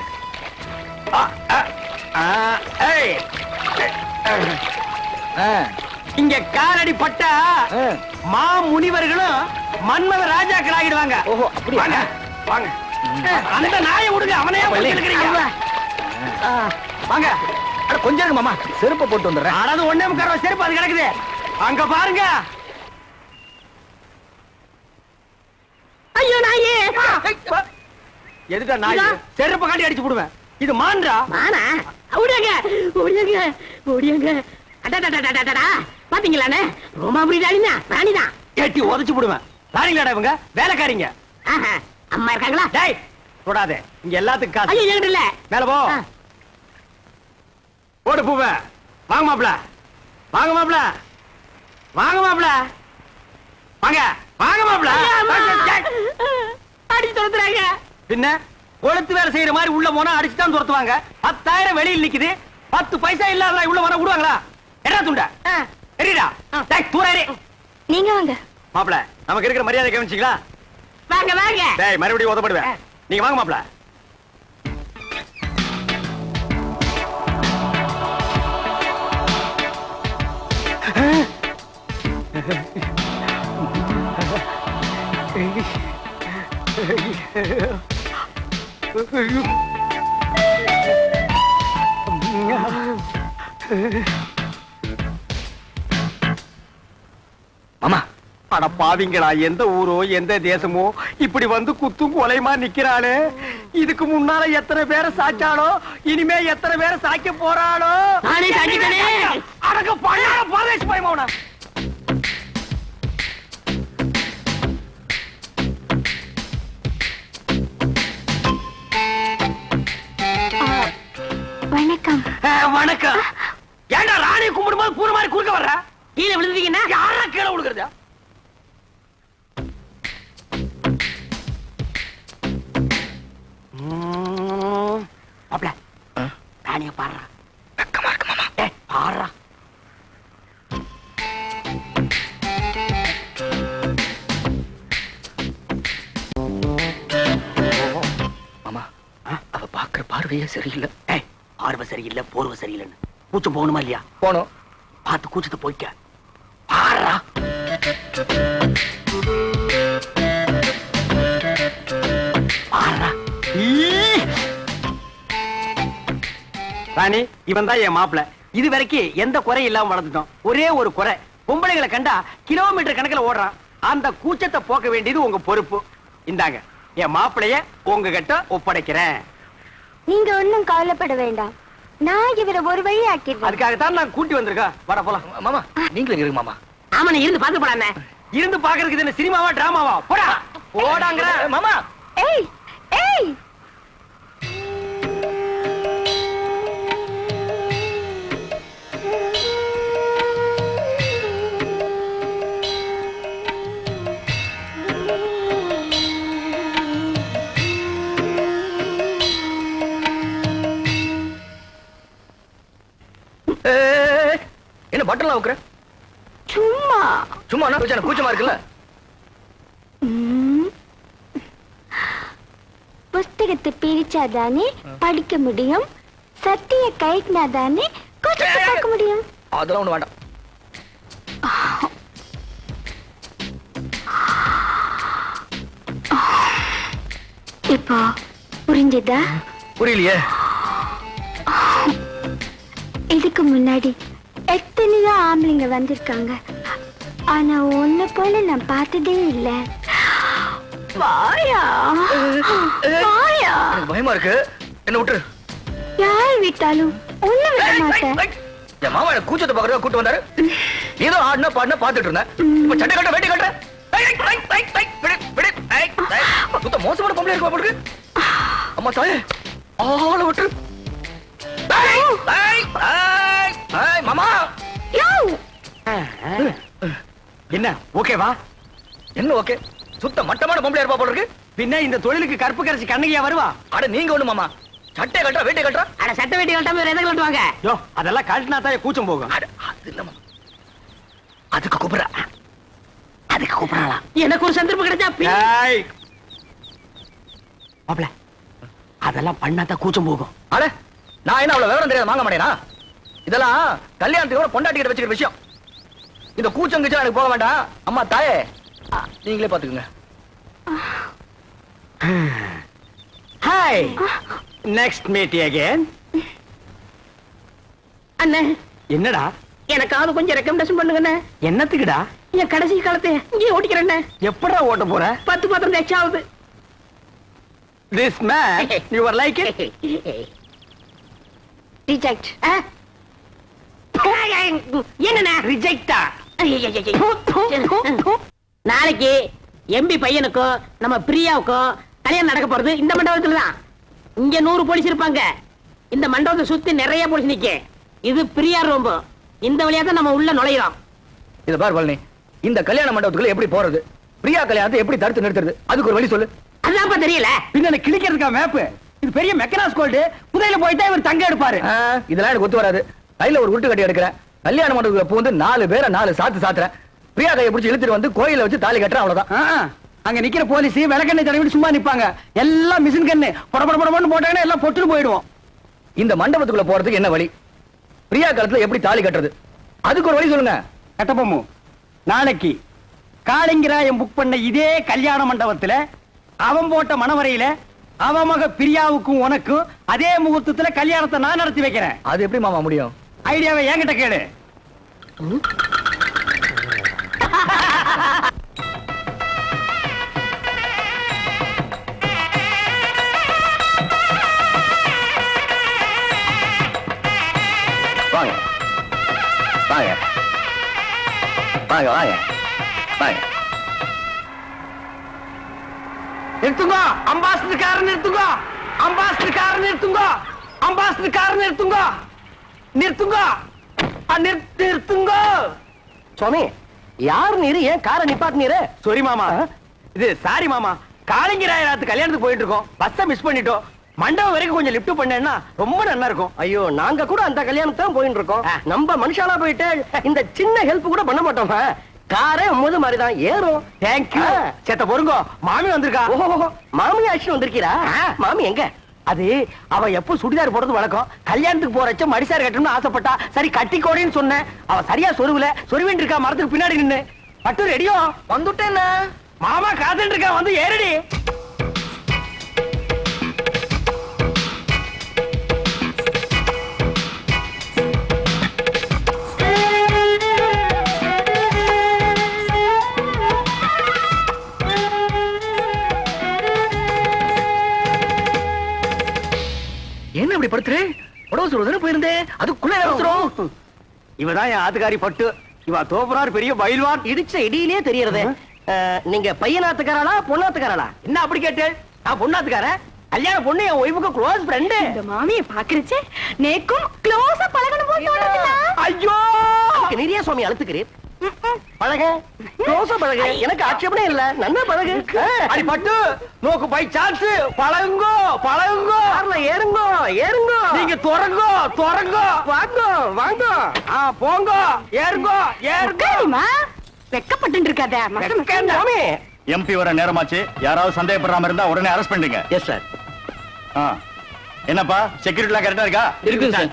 ஏய் இங்க காலடி பட்டா மா முனிவர்களும் மன்மத ராஜாக்கள் ஆகிடுவாங்க. ஓஹோ அப்படியா? வாங்க வாங்க. அந்த நாயை விடுங்க. அவனையே பிடிச்சிருக்கீங்க. வாங்க. அட கொஞ்சம் இருங்க மாமா, செருப்பை போட்டு வந்துடுறேன். அதாவது ஒண்ணே முக்கால் செருப்பு அது கிடக்குது. அங்க பாருங்க. ஐயோ நாயே. எதுடா நாய்? செருப்பை காட்டி அடிச்சு போடுவேன். இது மான்றா? மானா? ஓடியாங்க ஓடியாங்க ஓடியாங்க. அடடடடடடடா பாத்தீங்களானே? ரோமாபுரி ராணினா ராணிதான். ஏட்டி உதைச்சு போடுவேன். ராணிங்களாடா இவங்க? வேலைக்காரிங்க. அம்மா இருக்காங்களா? டேய் தொடாதே. இங்க எல்லாத்துக்கும் காசு. ஐயோ என்கிட்ட இல்ல. மேல போ. ஓடு பூவ. வாங்க மாப்ள. வாங்க மாப்ள. வாங்க மாப்ள. வாங்க. வாங்க மாப்ள. அடி தொடுறாங்க. பின்ன கொளுத்து வேலை செய்யற மாதிரி உள்ள போனா அடிச்சுதான் துரத்துவாங்க. 10,000 வெளியில் நிக்குது, 10 பைசா இல்லாத உள்ள போனா விடுவாங்களா? என்ன துண்டா தெரியுதா? தூரே நீங்க வாங்க. மாப்பிள, நமக்கு இருக்கிற மரியாதை கவனிச்சீங்களா? வாங்க வாங்க. டேய், மறுபடியும் உதப்படுவேன். நீங்க வாங்க மாப்பிள. மாமா, அட பாவிங்களா, எந்த ஊரோ எந்த தேசமோ இப்படி வந்து குத்தும் கொலைமா நிக்கிறாளே. இதுக்கு முன்னால எத்தனை பேரை சாச்சாலோ, இனிமே எத்தனை பேரை சாய்க்க போறாளோ? நானே சாய்ச்சிட்டேனே. அடக்க பழைய பரதேசி பயமாவனா. வணக்கம். வணக்கம். ஏண்டா ராணியை கும்பிடும்போது பூர மாதிரி குறுக்க வர்ற? கீழே விழுந்தீங்கன்னா யாரா கீழே விழுகிறதா? மாப்ள, ராணிய பாடுறா. வெக்கமா இருக்கு மாமா. பாடுறா. மாமா, அவ பாக்குற பார்வையே சரியில்லை. பார்வை சரியில்லை, போர்வை சரியில்லைன்னு கூச்சம் போகணுமா இல்லையா? போனோம். பார்த்து கூச்சத்தை போய்க்க. பாடுறா. பாடுறா. ராணி, இவன் தான் என் மாப்பிள. இது வரைக்கும் எந்த குறை இல்லாம வளர்ந்துட்டோம். ஒரே ஒரு குறை, பொம்பளைகளை கண்டா கிலோமீட்டர் கணக்குல ஓடுறான். அந்த கூச்சத்தை போக்க வேண்டியது உங்க பொறுப்பு. இந்தாங்க, என் மாப்பிளைய உங்ககிட்ட ஒப்படைக்கிறேன். நீங்க ஒண்ணும் கவலைப்பட வேண்டாம். நான் இவரை ஒரு வழி ஆக்கிடுவேன். அதுக்காகத்தான் நான் கூட்டி வந்திருக்கேன். வாடா போலாம். மாமா, நீங்களும் இருங்க மாமா. ஆமா, நீ இருந்து பாத்து போடானே. இருந்து பாக்குறதுக்கு என்ன சினிமாவா டிராமாவா? போடா போடாங்கற. மாமா, ஏய் ஏய், என்ன பட்டன்லாம் வைக்கிற? சும்மா சும்மா என்ன பிரச்சனை? கூச்சமா இருக்குல்ல? புஸ்தகத்தை பிரிச்சாதானே படிக்க முடியும், சத்திய கைட்னாதானே கூச்சத்தை பார்க்க முடியும். அதெல்லாம் ஒண்ணு வேண்டாம். இப்போ புரிஞ்சதா? புரியலையே. இதுக்கு முன்னாடி எத்தனையோ ஆம்பளைங்க வந்திருக்காங்க, ஆனா ஒண்ணு போல நான் பார்த்ததே இல்ல. வாயா வாயா. எனக்கு பயமா இருக்கு, என்ன விட்டுரு. யார் விட்டாலும் ஒண்ணு விட மாட்டேன். என் மாமா எனக்கு கூச்சத்தை பாக்குறதா கூட்டு வந்தாரு. ஏதோ ஆடினா பாடினா பாத்துட்டு இருந்தேன். இப்ப சட்டை கட்ட வேட்டி கட்ட சுத்த மோசமான பொம்பளை இருக்கா போல இருக்கு. அம்மா தாயே, ஆள விட்டுரு. மாமா, என்ன ஓகேவா? என்ன ஓகே? சுத்த மட்டமான பொம்பளை இருப்பா போல இருக்கு. பின்ன இந்த தொழிலுக்கு கற்பு கரைச்சி கண்ணகியா வருவா? அட நீங்க ஒண்ணு மாமா, சட்டை கட்டுறா வேட்டை கட்டுறா. அட சட்டை வேட்டி கட்டாம வேற எதை கட்டுவாங்க? யோ, அதெல்லாம் கழட்டினா தான் கூச்சம் போகும். அட அது இல்ல மாமா, அதுக்கு கூப்பிடுறா. அதுக்கு கூப்பிடலாம். எனக்கு ஒரு சந்தர்ப்பம் கிடைச்சா மாப்ள, அதெல்லாம் பண்ணாதான் கூச்சம் போகும். அட நான் என்ன அவ்வளவு விவரம் தெரியாது வாங்க மாட்டேனா? இதெல்லாம் கல்யாணத்துக்கு பொண்டாட்டிக்கிட்ட வச்சுக்கிற விஷயம். இந்த கூச்சம் கிச்சம் எனக்கு போக வேண்டாம். அம்மா தாயே, நீங்களே பாத்துக்குங்க. Hi, next meet again. அண்ணே, என்னடா? எனக்காவது கொஞ்சம் ரெக்கமெண்டேஷன் பண்ணுங்கண்ணே. என்னத்துக்குடா? என் கடைசி காலத்தை இங்கே ஓட்டிக்கிறேண்ணே. எப்படா ஓட்ட போற? 10 பாத்திரம் எச்சாவது. This man, you are like it? Reject. என்னண்ணே Rejecta. நாளைக்கு எம்பி பையனுக்கும் நம்ம பிரியாவுக்கும் கல்யாணம் நடக்க போறது இந்த மண்டபத்துல தான். இங்க 100 போலீஸ் இருப்பாங்க. இந்த மண்டபத்தை சுத்தி நிறைய போலீஸ் நிக்க. இது பிரியா ரூம். இந்த வழியா தான் நம்ம உள்ள நுழையிறோம். இத பார் பழனி, இந்த கல்யாண மண்டபத்துக்குள்ள எப்படி போறது? பிரியா கல்யாணத்தை எப்படி தடுத்து நிறுத்துறது? அதுக்கு ஒரு வழி சொல்லு. அதான்ப்பா தெரியல. பின்ன கிளிக்கிறதுக்கா மேப்பு? இது பெரிய மெக்கனாஸ் கோல்டு. புதையில போயிட்டா இவர் தங்க எடுப்பாரு. இதெல்லாம் எனக்கு ஒத்து வராது. கையில ஒரு உருட்டு கட்டி எடுக்கிறேன். கல்யாண மண்டபத்துக்குள்ள பூந்து 4 பேரை 4 சாத்து சாத்துறேன். பிரியா கையை பிடிச்சி இழுத்துட்டு வந்து கோயில வச்சு தாலி கட்டுறேன். அவ்வளவுதான். அங்க நிக்கிற போலீஸ் விளக்கெண்ணெய் தடவிட்டு சும்மா நிப்பாங்க. எல்லாம் மிஷின் கண்ணு படபடன்னு போட்டாங்கன்னா எல்லாம் பொட்டுன்னு போயிடுவோம். இந்த மண்டபத்துக்குள்ள போறதுக்கு என்ன வழி? பிரியா காலத்துல எப்படி தாலி கட்டுறது? அதுக்கு ஒரு வழி சொல்லுங்க. கட்டபொம்மு, நாளைக்கு காளிங்கராயன் புக் பண்ண இதே கல்யாண மண்டபத்துல அவன் போட்ட மணவரையில அவன் மக பிரியாவுக்கும் உனக்கும் அதே முகூர்த்தத்துல கல்யாணத்தை நான் நடத்தி வைக்கிறேன். அது எப்படி மாமா முடியும்? ஐடியாவை என்கிட்ட கேளு. வாங்க வாங்க வாங்க வாங்க வாங்க. நிறுத்துங்க, அம்பாசிடர் காரை நிறுத்துங்க, அம்பாசிடர் காரை நிறுத்துங்க, அம்பாசிடர் காரை நிறுத்துங்க, நிறுத்துங்க, நிறுத்துங்க. சுவாமி, யார் நீரு? ஏன் காரை நிப்பாட்டு நீரு? சாரி மாமா, இது சாரி மாமா. காளிங்கராயத்து கல்யாணத்துக்கு போயிட்டு இருக்கோம். பஸ்ஸை மிஸ் பண்ணிட்டோம். மண்டபம் வரைக்கும் கொஞ்சம் லிஃப்ட் பண்ணேன்னா ரொம்ப நல்லா இருக்கும். ஐயோ, நாங்க கூட அந்த கல்யாணத்துக்கு தான் போயிட்டு இருக்கோம். நம்ம மனுஷாலா போயிட்டு இந்த சின்ன ஹெல்ப் கூட பண்ண மாட்டோம். காரே உம்மது மாதிரிதான் ஏறும். தேங்க்யூ. சேத்த பொறுங்க, மாமி வந்திருக்கா. மாமி ஆக்ஷன் வந்திருக்கீரா? மாமி எங்க? அது அவ எப்போ சுடிதார் போடுறது வழக்கம். கல்யாணத்துக்கு போறச்ச மடிசார் கட்டணும்னு ஆசைப்பட்டா. சரி கட்டிக்கோடின்னு சொன்னேன். அவ சரியா சொருவுல சொருவின் இருக்கா மரத்துக்கு பின்னாடி நின்னு. பட்டு ரெடியோ? வந்துட்டேன். மாமா காத்துட்டு இருக்கா, வந்து ஏறடி. என்ன இப்படி படுத்துரு? உடவு சொல்றதுன்னு போயிருந்தேன். அதுக்குள்ள அவசரம். இவதான் என் ஆத்துக்காரி பட்டு. இவ தோப்புறார் பெரிய பயில்வான். இடிச்ச இடியிலே தெரியறதே. நீங்க பையனாத்துக்காரா பொண்ணாத்துக்காரா? என்ன அப்படி கேட்டு? நான் பொண்ணாத்துக்காரன். கல்யாண பொண்ணு என் ஒய்ஃபுக்கு க்ளோஸ் ஃப்ரெண்டு. இந்த மாமியை பாக்குறச்சே நேக்கும் க்ளோஸா பழகணும் போல தோணுதுல. ஐயோ, நிறைய சுவாமி அழுத்துக்கிறீர். பழக, க்ளோஸா பழக. எனக்கு ஆட்சேபனே இல்ல. நன்னா பழகு. அடி பட்டு, நோக்கு பை சான்ஸ். பழகுங்கோ பழகுங்கோ. கார்ல ஏறுங்கோ ஏறுங்கோ. நீங்க துறங்கோ துறங்கோ. வாங்க வாங்க. போங்க, ஏறுங்கோ ஏறுங்கோ. வெக்கப்பட்டு இருக்காத. சுவாமி, எம்பி வர நேரமாச்சு. யாராவது சந்தேகப்படாம இருந்தா உடனே அரெஸ்ட் பண்ணுங்க. Yes sir. என்னப்பா, செக்யூரிட்டிலாம் கரெக்டா இருக்கா? இருக்கு சார்.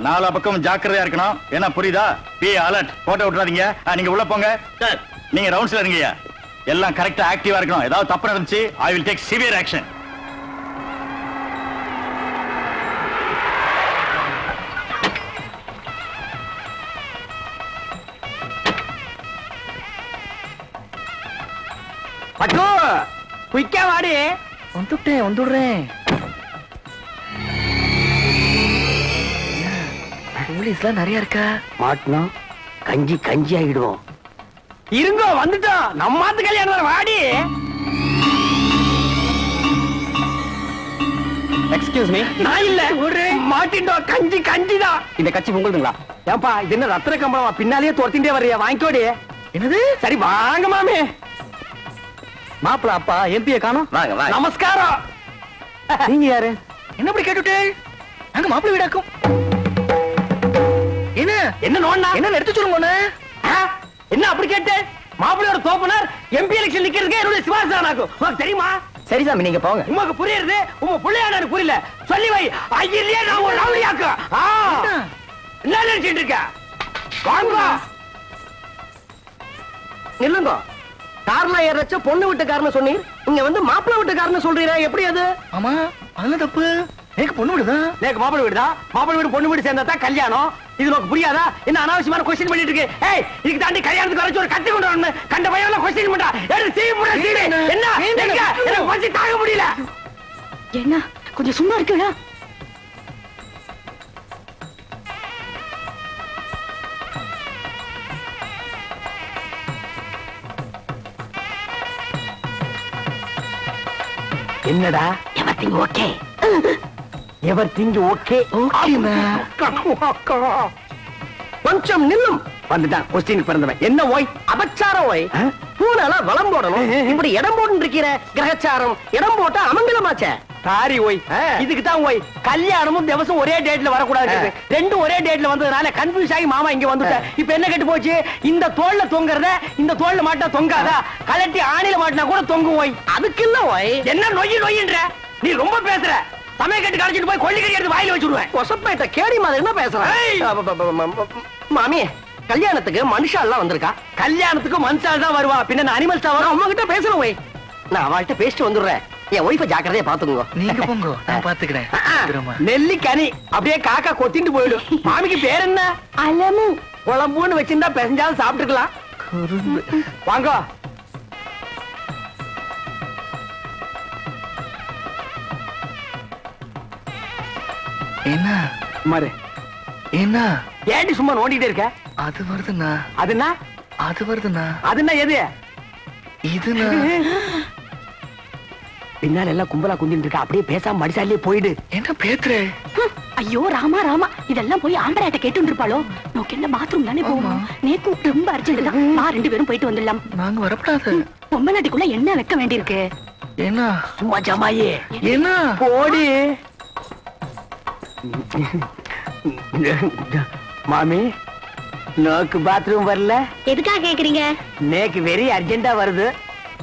நாலா பக்கம் ஜாக்கிரதையா இருக்கணும். என்ன புரியுதா? Be alert. போட்டோ விட்டுறாதீங்க. நீங்க உள்ள போங்க சார். நீங்க ரவுண்ட்ஸ்ல இருங்கய்யா. எல்லாம் கரெக்டா ஆக்டிவா இருக்கணும். ஏதாவது தப்பு நடந்துச்சு, I will take severe action. பட்டு குயிக்கா வாடி. வந்துடுறேன். போலீஸ்லாம் நிறைய இருக்கா? மாட்டினா கஞ்சி கஞ்சி ஆகிடுவோம். இருங்கோ, வந்துட்டோம். நம்மாத்து கல்யாணம் வாடி. Excuse me. நான் இல்ல, மாட்டிட்டோம். கஞ்சி கஞ்சிதான். இந்த கட்சி உங்களுதுங்களா? ஏன்பா, இது என்ன ரத்ன கம்பளமா? பின்னாலேயே துரத்திட்டே வர்றியா? வாங்கிக்கோடி. என்னது? சரி வாங்க மாமி. மாப்பிள அப்பா எம்பியை காணோம். வாங்க வாங்க. நமஸ்காரம். நீங்க யாரு? என்ன இப்படி கேட்டுட்டே? நாங்க மாப்பிள வீடாக்கும். என்ன என்ன நோண்ணா? என்ன எடுத்து சொல்லுங்க. என்ன அப்படி கேட்டு? மாப்பிள்ளையோட தோப்பனார் எம்பி எலெக்ஷன் நிக்கிறதுக்கு என்னுடைய சிவாசானாக்கும். உனக்கு தெரியுமா? சரி சாமி, நீங்க போங்க. உமக்கு புரியுது, உங்க பிள்ளையாட புரியல. சொல்லி வை. ஐயிலே நான் ஒரு லவ்லியாக்கு. என்ன நினைச்சிட்டு இருக்க? வாங்க. நில்லுங்க. கார்ல ஏறச்ச பொண்ணு வீட்டுக்காரன்னு சொன்னீர். இங்க வந்து மாப்பிள்ளை வீட்டுக்காரன்னு சொல்றீரா? எப்படி அது? ஆமா, அதெல்லாம் தப்பு. எனக்கு பொண்ணு வீடுதான். நேக்கு மாப்பிள்ளை வீடுதான். மாப்பிள்ளை வீடு பொண்ணு வீடு சேர்ந்தா தான் கல்யாணம். இது உனக்கு புரியாதா? என்ன அனாவசியமான கொஸ்டின் பண்ணிட்டு இருக்கு? ஏய், இதுக்கு தாண்டி கல்யாணத்துக்கு வரைச்சு ஒரு கட்டி கொண்டு வரணும். கண்ட பையன் கொஸ்டின் பண்ணா எடுத்து சீவி முறை சீவி. என்ன எனக்கு பசி தாங்க முடியல. என்ன கொஞ்சம் சும்மா இருக்குடா. என்னடா? Everything okay. Everything okay. கொஞ்சம் நில்லும். வந்துட்டான் கொஸ்டின் பிறந்தவன். என்ன ஓய்? அபச்சாரம் ஓய். பூனால வளம் போடணும். இப்படி இடம் போட்டு இருக்கிற கிரகச்சாரம் இடம் போட்டா அமங்கலமாச்சே. சாரி ஓய். இதுக்கு தான் ஓய் கல்யாணமும் திவசம் ஒரே டேட்ல வரக்கூடாது. ரெண்டும் ஒரே டேட்ல வந்ததுனால கன்ஃபியூஸ் ஆகி மாமா இங்க வந்துட்டேன். இப்ப என்ன கெட்டு போச்சு? இந்த தோல்ல தொங்கறத இந்த தோல்ல மாட்டா தொங்காதா? கலட்டி ஆணில மாட்டினா கூட தொங்கும் ஓய். அதுக்கு இல்ல ஓய். என்ன நொய்யின்ற? நீ ரொம்ப பேசுற. சமயம் கட்டு கழிச்சிட்டு போய் கொள்ளிக்கறி எடுத்து வாயில வச்சுடுவேன். கொசப்பேட்ட கேடி மாதிரி என்ன பேசுறேன்? மாமி கல்யாணத்துக்கு மனுஷா எல்லாம் வந்திருக்கா. கல்யாணத்துக்கு மனுஷால் தான் வருவா. பின்ன அனிமல்ஸ் தான் வரும். அம்மா கிட்ட பேசுறேன் ஓய். நான் அவள்கிட்ட பேசிட்டு வந்துடுறேன். என் ஒய்ஃபை ஜாக்கிரதையா பாத்துக்கோங்க. நீங்க போங்க, நான் பாத்துக்கிறேன். நெல்லி கனி அப்படியே காக்கா கொத்திட்டு போயிடும். மாமிக்கு பேர் என்ன? அலமு. குழம்புன்னு வச்சிருந்தா பெசஞ்சாலும் சாப்பிட்டுக்கலாம். வாங்க. என்ன மாரு என்ன ஏண்டி சும்மா நோண்டிட்டே இருக்க? அது வருதுண்ணா, அதுனா அது வருதுண்ணா, அதுனா எது? இதுண்ணா. பின்னால எல்லாம் கும்பலா குந்திட்டு இருக்க. அப்படியே பேசாம மடிசாலே போயிடு. என்ன பேத்துற? ஐயோ ராமா ராமா, இதெல்லாம் போய் ஆம்பராட்ட கேட்டு இருப்பாளோ? நோக்கு என்ன பாத்ரூம் தானே போவோம். நேக்கு ரொம்ப அர்ஜென்ட் தான். வா 2 பேரும் போயிட்டு வந்துடலாம். நாங்க வரப்படாது. பொம்மநாட்டிக்குள்ள என்ன வைக்க வேண்டியிருக்கு? என்ன சும்மா ஜமாயே என்ன போடி. மாமி நோக்கு பாத்ரூம் வரல. எதுக்காக கேக்குறீங்க? நேக்கு வெரி அர்ஜென்டா வருது.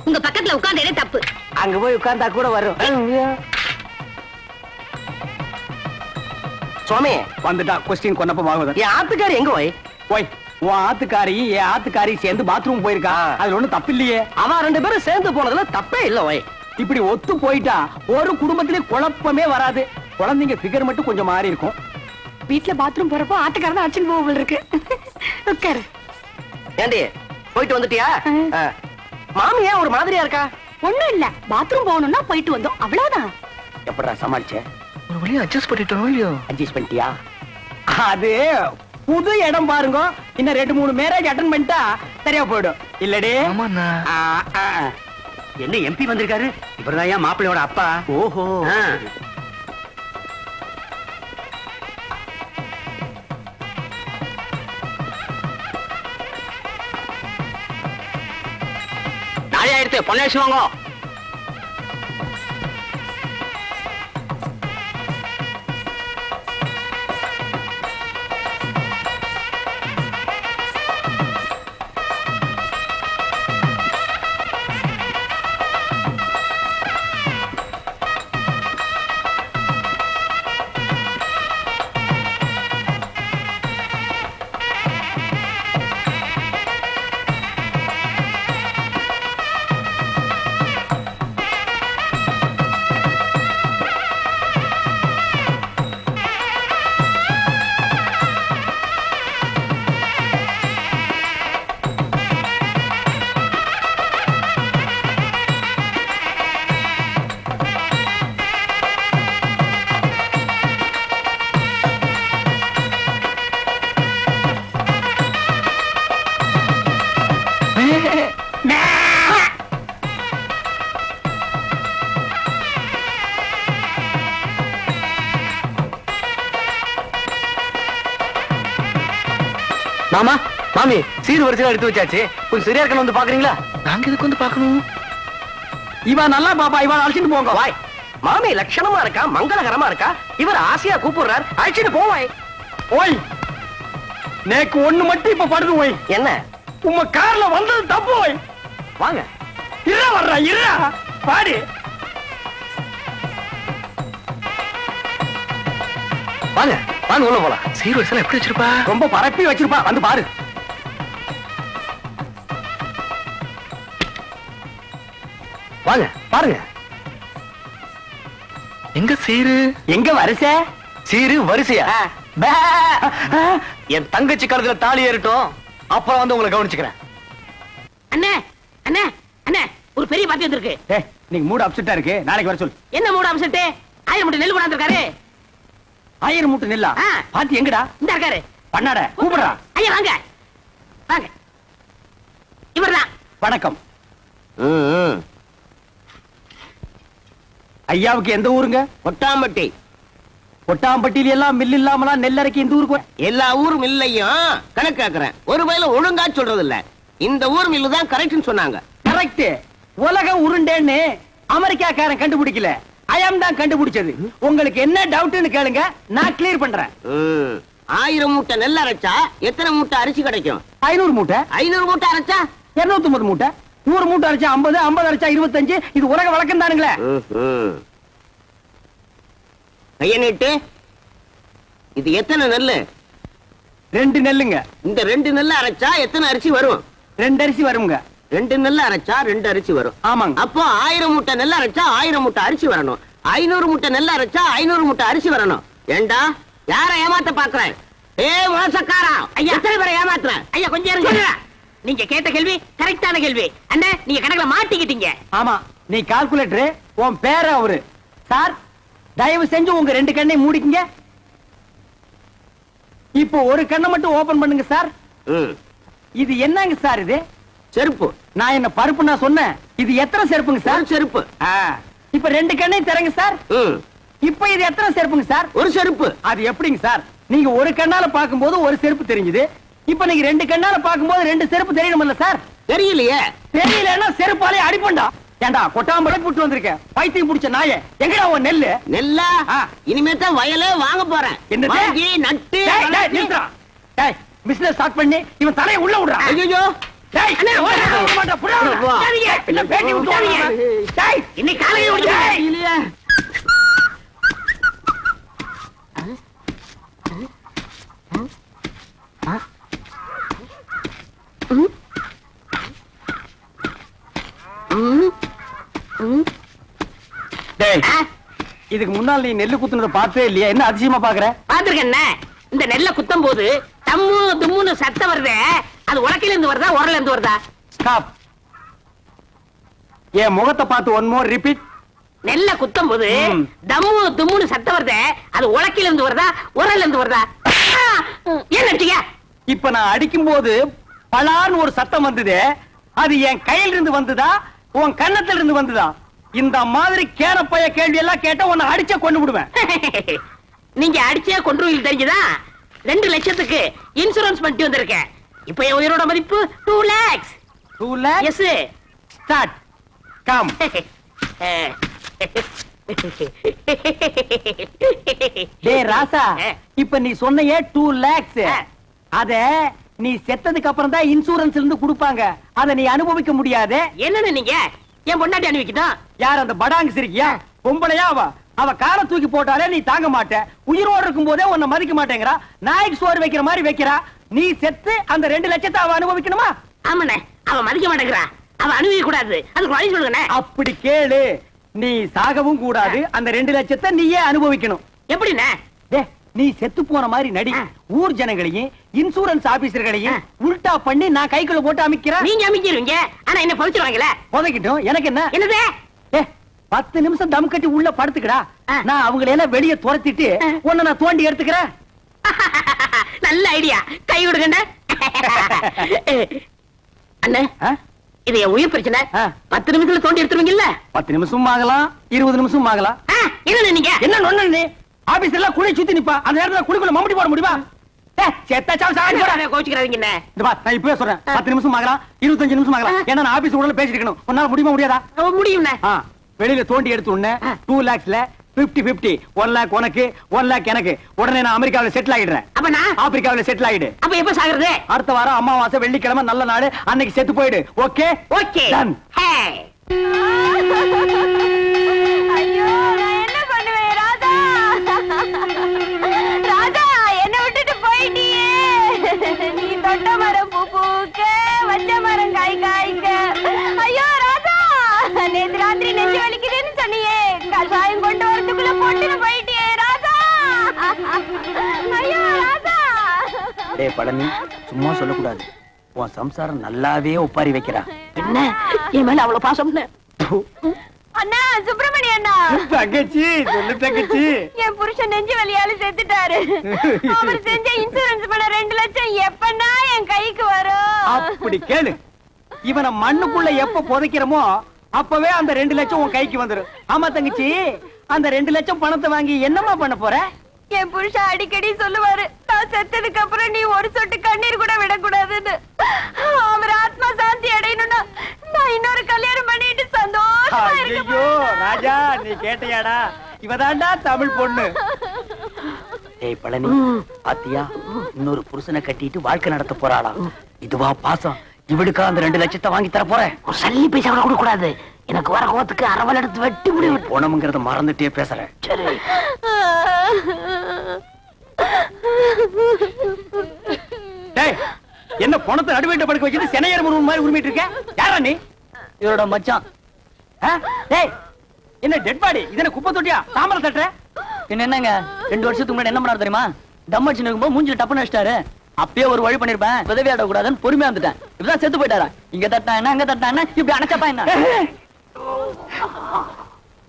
உங்க பக்கத்துல உட்கார்ந்ததே தப்பு. அங்க போய் உட்கார்ந்தா கூட வரும். சுவாமி வந்துட்டா கொஸ்டின் கொன்னப்ப ஆகுது. என் ஆத்துக்காரி எங்க ஓய்? போய் உன் ஆத்துக்காரி என் ஆத்துக்காரி சேர்ந்து பாத்ரூம் போயிருக்கா. அதுல ஒண்ணும் தப்பு இல்லையே. அவ 2 பேரும் சேர்ந்து போனதுல தப்பே இல்ல ஓய். இப்படி ஒத்து போயிட்டா ஒரு குடும்பத்திலே குழப்பமே வராது. குழந்தைங்க பிகர் மட்டும் கொஞ்சம் மாறி இருக்கும். வீட்ல பாத்ரூம் போறப்போ ஆட்டுக்காரதான் அடிச்சுட்டு போக இருக்கு. உட்காரு. ஏண்டி போயிட்டு வந்துட்டியா? மாமி ஏன் ஒரு மாதிரியா இருக்கா? ஒண்ணும் இல்ல, பாத்ரூம் போகணும்னா போயிட்டு வந்தோம், அவ்வளவுதான். எப்படா சமாளிச்ச? ஒரு வழியா அட்ஜஸ்ட் பண்ணிட்டோம் இல்லையோ? அட்ஜஸ்ட் பண்ணிட்டியா? அது புது இடம் பாருங்க. இன்னும் 2-3 மேரேஜ் அட்டெண்ட் பண்ணிட்டா சரியா போயிடும். இல்லடே? ஆமாண்ணா. என்ன எம்பி வந்திருக்காரு? இவர்தான் ஏன் மாப்பிள்ளையோட அப்பா. ஓஹோ. நாளை ஆயிடுத்து பொண்ணு வாங்க. மாமா மாமி சீர் வரிசையா எடுத்து வச்சாச்சு. கொஞ்சம் சரியா இருக்கணும், வந்து பாக்குறீங்களா? நாங்க இதுக்கு வந்து பாக்கணும். இவன் நல்லா பாப்பா, இவன் அழைச்சிட்டு போங்க. வாய் மாமி லட்சணமா இருக்கா, மங்களகரமா இருக்கா. இவர் ஆசையா கூப்பிடுறார், அழைச்சிட்டு போவாய். ஓய் நேக்கு ஒண்ணு மட்டும் இப்ப படுது. ஓய் என்ன உங்க கார்ல வந்தது தப்பு. ஓய் வாங்க. இருடா வர்றா, இருடா பாடி. வாங்க வாங்க உள்ள போலாம். சீர் வரிசையில எப்படி வச்சிருப்பா? ரொம்ப பரப்பி வச்சிருப்பா, வந்து பாரு. வாங்க பாருங்க. எங்க சீரு? எங்க வரிசை? சீரு வரிசையா? என் தங்கச்சி கழுத்துல தாலி ஏறட்டும், அப்புறம் வந்து உங்களை கவனிச்சுக்கிறேன். அண்ணே அண்ணே அண்ணே, ஒரு பெரிய பாட்டி வந்திருக்கு. ஏய் நீங்க மூடு அப்செட்டா இருக்கு, நாளைக்கு வர சொல்லு. என்ன மூட அம்சத்தே? 1000 மூட்டை நெல் கொண்டாந்துருக்காரு. 1000 மூட்டை நெல்லா? பாத்தி எங்கடா? இந்த இருக்காரு. பண்ணாட கூப்பிடுறா. ஐயா வாங்க வாங்க. இவர்தான். வணக்கம். ஐயாவுக்கு எந்த ஊருங்க? கொட்டாம்பட்டி. கொட்டாம்பட்டியில எல்லாம் மில் இல்லாமலாம் நெல்லரைக்கு இந்த ஊருக்கு எல்லா ஊர் மில்லையும் கணக்காக்குறேன் ஒரு வயல ஒழுங்கா சொல்றது இல்ல இந்த ஊர் மில்லு தான் கரெக்ட்னு சொன்னாங்க கரெக்ட். உலகம் உருண்டேன்னு அமெரிக்காக்காரன் கண்டுபிடிக்கல, அயம் தான் கண்டுபிடிச்சது. உங்களுக்கு என்ன டவுட்னு கேளுங்க, நான் கிளியர் பண்றேன். 1000 மூட்டை நெல் அரைச்சா எத்தனை மூட்டை அரிசி கிடைக்கும்? 500 மூட்டை. 500 மூட்டை அரைச்சா 250 மூட்டை. 100 மூட்டை அரைச்சா 50, 50 அரைச்சா 25. இது உலக வழக்கம் தானுங்களே. கைய நீட்டு. இது எத்தனை நெல்லு? 2 நெல்லுங்க. இந்த 2 நெல்ல அரைச்சா எத்தனை அரிசி வரும்? 2 அரிசி வருங்க. 2 நெல்ல அரைச்சா 2 அரிசி வரும். ஆமாங்க. அப்போ 1000 மூட்டை நெல் அரைச்சா 1000 மூட்டை அரிசி வரணும். 500 மூட்டை நெல் அரைச்சா 500 மூட்டை அரிசி வரணும். ஏண்டா யார ஏமாத்த பாக்குறேன்? மோசக்காரா, எத்தனை பேரை ஏமாத்துறேன்? ஐயா கொஞ்சம் இருங்க. நீங்க கேட்ட கேள்வி கரெக்டான கேள்வி. அண்ணே நீங்க கணக்குல மாட்டிக்கிட்டீங்க. ஆமா, நீ கால்குலேட்டர், உன் பேர அவரு. சார் தயவு செஞ்சு உங்க 2 கண்ணை மூடிக்கங்க. இப்போ ஒரு கண்ணை மட்டும் ஓபன் பண்ணுங்க சார். இது என்னங்க சார்? இது செருப்பு. நான் என்ன பருப்பு நான் சொன்னேன். இது எத்தனை செருப்புங்க சார்? செருப்பு. இப்ப 2 கண்ணையும் திறங்க சார். இப்ப இது எத்தனை செருப்புங்க சார்? ஒரு செருப்பு. அது எப்படிங்க சார்? நீங்க ஒரு கண்ணால பாக்கும்போது ஒரு செருப்பு தெரிஞ்சது. இப்ப நீங்க 2 கண்ணால பாக்கும்போது 2 செருப்பு தெரியணும்ல சார்? தெரியலையே. தெரியலன்னா செருப்பாலே அடிப்பண்டா. ஏண்டா கொட்டாம்பளை புட்டு வந்திருக்க பைத்தியம் புடிச்ச நாயே, எங்கடா உன் நெல்லு? நெல்லா? இனிமே தான் வயலே வாங்க போறேன். என்னது? வாங்கி நட்டு பிசினஸ் ஸ்டார்ட் பண்ணி இவன் தலையை உள்ள விடுறா. ஐயோ டேய் அண்ணே ஓட மாட்டா புடா. சரிங்க. இல்ல பேட்டி விட்டுறாதீங்க. டேய் இன்னைக்கு காலையில ஓடிச்சு இல்லையா? டேய் இதுக்கு முன்னால் நீ நெல்லு குத்துனத பார்த்தே இல்லையா? என்ன அதிசயமா பாக்குற? பாத்துருக்கேன். இந்த நெல்ல குத்தும் போது தம்மு தும்முன்னு சத்தம் வருதே, அது உலக்கையில இருந்து வருதா உரல்ல இருந்து வருதா? ஸ்டாப். என் முகத்தை பார்த்து ஒன் மோர் ரிப்பீட். நெல்ல குத்தும் போது தம்மு தும்முன்னு சத்தம் வருதே, அது உலக்கையில இருந்து வருதா உரல்ல இருந்து வருதா? ஏன் நடிச்சீங்க? இப்ப நான் அடிக்கும் போது பலான்னு ஒரு சத்தம் வந்தது. அது என் கையில இருந்து வந்ததா உன் கன்னத்துல இருந்து வந்ததா? இந்த மாதிரி கேனப்பைய கேள்வி எல்லாம் கேட்டா உன்னை அடிச்சே கொண்டு விடுவேன். நீங்க அடிச்சே கொன்றுவீங்க தெரிஞ்சதா? 2 லட்சத்துக்கு இன்சூரன்ஸ் பண்ணிட்டு வந்திருக்கேன். இப்ப என் உயிரோட மதிப்பு 2 lakhs. 2 lakhs? Yes. Start. Come. டேய் ராசா, இப்ப நீ சொன்னையே 2 lakhs. அத நீ செத்ததுக்கு அப்புறம் தான் இன்சூரன்ஸ்ல இருந்து கொடுப்பாங்க. அத நீ அனுபவிக்க முடியாது. என்னன்னு நீங்க என் பொண்டாட்டி அனுபவிக்கணும்? யார் அந்த படாங்கு சிரிக்கியா? பொம்பளையா அவ? அவ காலை தூக்கி போட்டாலே நீ தாங்க மாட்ட. உயிரோடு இருக்கும் போதே உன்னை மதிக்க மாட்டேங்கிறா. நாய்க்கு சோறு வைக்கிற மாதிரி வைக்கிறா. நீ செத்து அந்த 2 லட்சத்தை அவ அனுபவிக்கணுமா? ஆமாண்ணே, அவ மதிக்க மாட்டேங்கிறா. அவ அனுபவிக்க கூடாது. அதுக்கு வழி சொல்லுங்க. அப்படி கேளு. நீ சாகவும் கூடாது. அந்த 2 லட்சத்தை நீயே அனுபவிக்கணும். எப்படிண்ணே? நீ செத்து போன மாதிரி நடி. ஊர் ஜனங்களையும் இன்சூரன்ஸ் ஆபீசர்களையும் உல்டா பண்ணி நான் கைக்குள்ள போட்டு அமைக்கிறேன். நீங்க அமைக்கிறீங்க, ஆனா என்ன பழிச்சிருவாங்களே. புதைக்கிட்டோம். எனக்கு என்ன? என்னது? 10 நிமிஷம் தம் கட்டி உள்ள படுத்துக்கடா. நான் அவங்களை எல்லாம் வெளியே துரத்திட்டு உன்னை நான் தோண்டி எடுத்துக்கிறேன். நல்ல ஐடியா. கை விடுங்கண்ண. அண்ணே, இது என் உயிர் பிரச்சனை. 10 நிமிஷத்துல தோண்டி எடுத்துருவீங்கல்ல? 10 நிமிஷம் ஆகலாம், 20 நிமிஷம் ஆகலாம். என்ன நீங்க என்ன நொண்ணு? நீ ஆபீஸ் எல்லாம் குழி சுத்தி நிப்பா. அந்த நேரத்துல குழிக்குள்ள மம்பட்டி போட முடியுமா? கோச்சுக்கிறாதீங்க. நான் இப்பவே சொல்றேன். 10 நிமிஷம் ஆகலாம், 25 நிமிஷம் ஆகலாம். ஏன்னா நான் ஆபீஸ் உள்ள பேசிட்டு இருக்கணும். உன்னால முடியுமா முடியாதா? முடியும். வெளியில தோண்டி எடுத்து உடனே 2 lakhsல 50-50, 1 lakh உனக்கு, 1 lakh எனக்கு. உடனே நான் அமெரிக்காவில செட்டில் ஆகிடுறேன். அப்ப நான் ஆப்பிரிக்காவில செட்டில் ஆகிடு. அப்ப எப்ப சாகுறது? அடுத்த வாரம் அமாவாசை வெள்ளிக்கிழமை நல்ல நாடு. அன்னைக்கு செத்து போயிடு. ஓகே? ஓகே. டன். ஐயோ நான் என்ன பண்ணுவேன் ராதா? ராதா என்ன விட்டுட்டு போயிட்டியே. நீ தொட்ட மரம் பூ பூக்க, வச்ச மரம் காய் காய்க்க. ஐயோ ராதா, நேத்து ராத்திரி நெஞ்சு வலிக்குதுன்னு சொன்னியே, கஷாயம் கொண்டு வரதுக்குள்ள போட்டுன்னு போயிட்டியே ராதா. ஐயோ ராதா. டேய் பழனி, சும்மா சொல்லக்கூடாது. உன் சம்சாரம் நல்லாவே ஒப்பாரி வைக்கிறா. என்ன என் மேல அவ்வளவு பாசம்? அண்ணா சுப்பிரமணிய அண்ணா. தங்கச்சி சொல்லு தங்கச்சி. என் புருஷன் நெஞ்சு வலியால செத்துட்டாரு. அவர் செஞ்ச இன்சூரன்ஸ் பண்ண 2 லட்சம் எப்பன்னா என் கைக்கு வரும்? அப்படி கேளு. இவனை மண்ணுக்குள்ள எப்ப புதைக்கிறோமோ அப்பவே அந்த 2 லட்சம் உன் கைக்கு வந்துரும். ஆமா தங்கச்சி, அந்த 2 லட்சம் பணத்தை வாங்கி என்னமா பண்ண போற? என் புருஷன் அடிக்கடி சொல்லுவாரு, நான் செத்ததுக்கு அப்புறம் நீ ஒரு சொட்டு கண்ணீர் கூட விடக்கூடாதுன்னு. அவர் ஆத்மா சாந்தி அடையணும்னா நான் இன்னொரு கல்யாணம் பண்ணிட்டு சந்தோஷமா இருக்க ஐயோ ராஜா, நீ கேட்டியாடா? இவதாண்டா தமிழ் பொண்ணு. ஏய் பழனி, பாத்தியா இன்னொரு புருஷனை கட்டிட்டு வாழ்க்கை நடத்த போறாளா? இதுவா பாசம்? இவளுக்கா அந்த 2 லட்சத்தை வாங்கி தர போறேன். ஒரு சல்லி பைசா கூட கொடுக்க கூடாது. எனக்கு வர கோவத்துக்கு அரவல் எடுத்து வெட்டி முடிவு. போனமுங்கிறத மறந்துட்டே பேசுறேன். சரி. டேய், என்ன பணத்தை நடுவேட்ட படுக்க வச்சிட்டு சென்னையர் முருகன் மாதிரி உரிமிட்டு இருக்க? யாரா நீ? இதோட மச்சான். ஆ? டேய், என்ன டெட் பாடி? இதென்ன குப்பை தொட்டியா? சாம்பல தட்டுற? என்னங்க 2 வருஷத்துக்கு முன்னாடி என்ன பண்ணாரு தெரியுமா? தம் அடிச்சு நிக்கும்போது மூஞ்சில டப்புன்னு வச்சிட்டாரு. அப்பயே ஒரு வழி பண்ணிருப்பேன், உதவி ஆட கூடாதுன்னு பொறுமையா வந்துட்டேன். இப்பதான் செத்து போயிட்டாரா? இங்க தட்டா என்ன, அங்க தட்டா என்ன, இப்படி அணைச்சப்பா என்ன?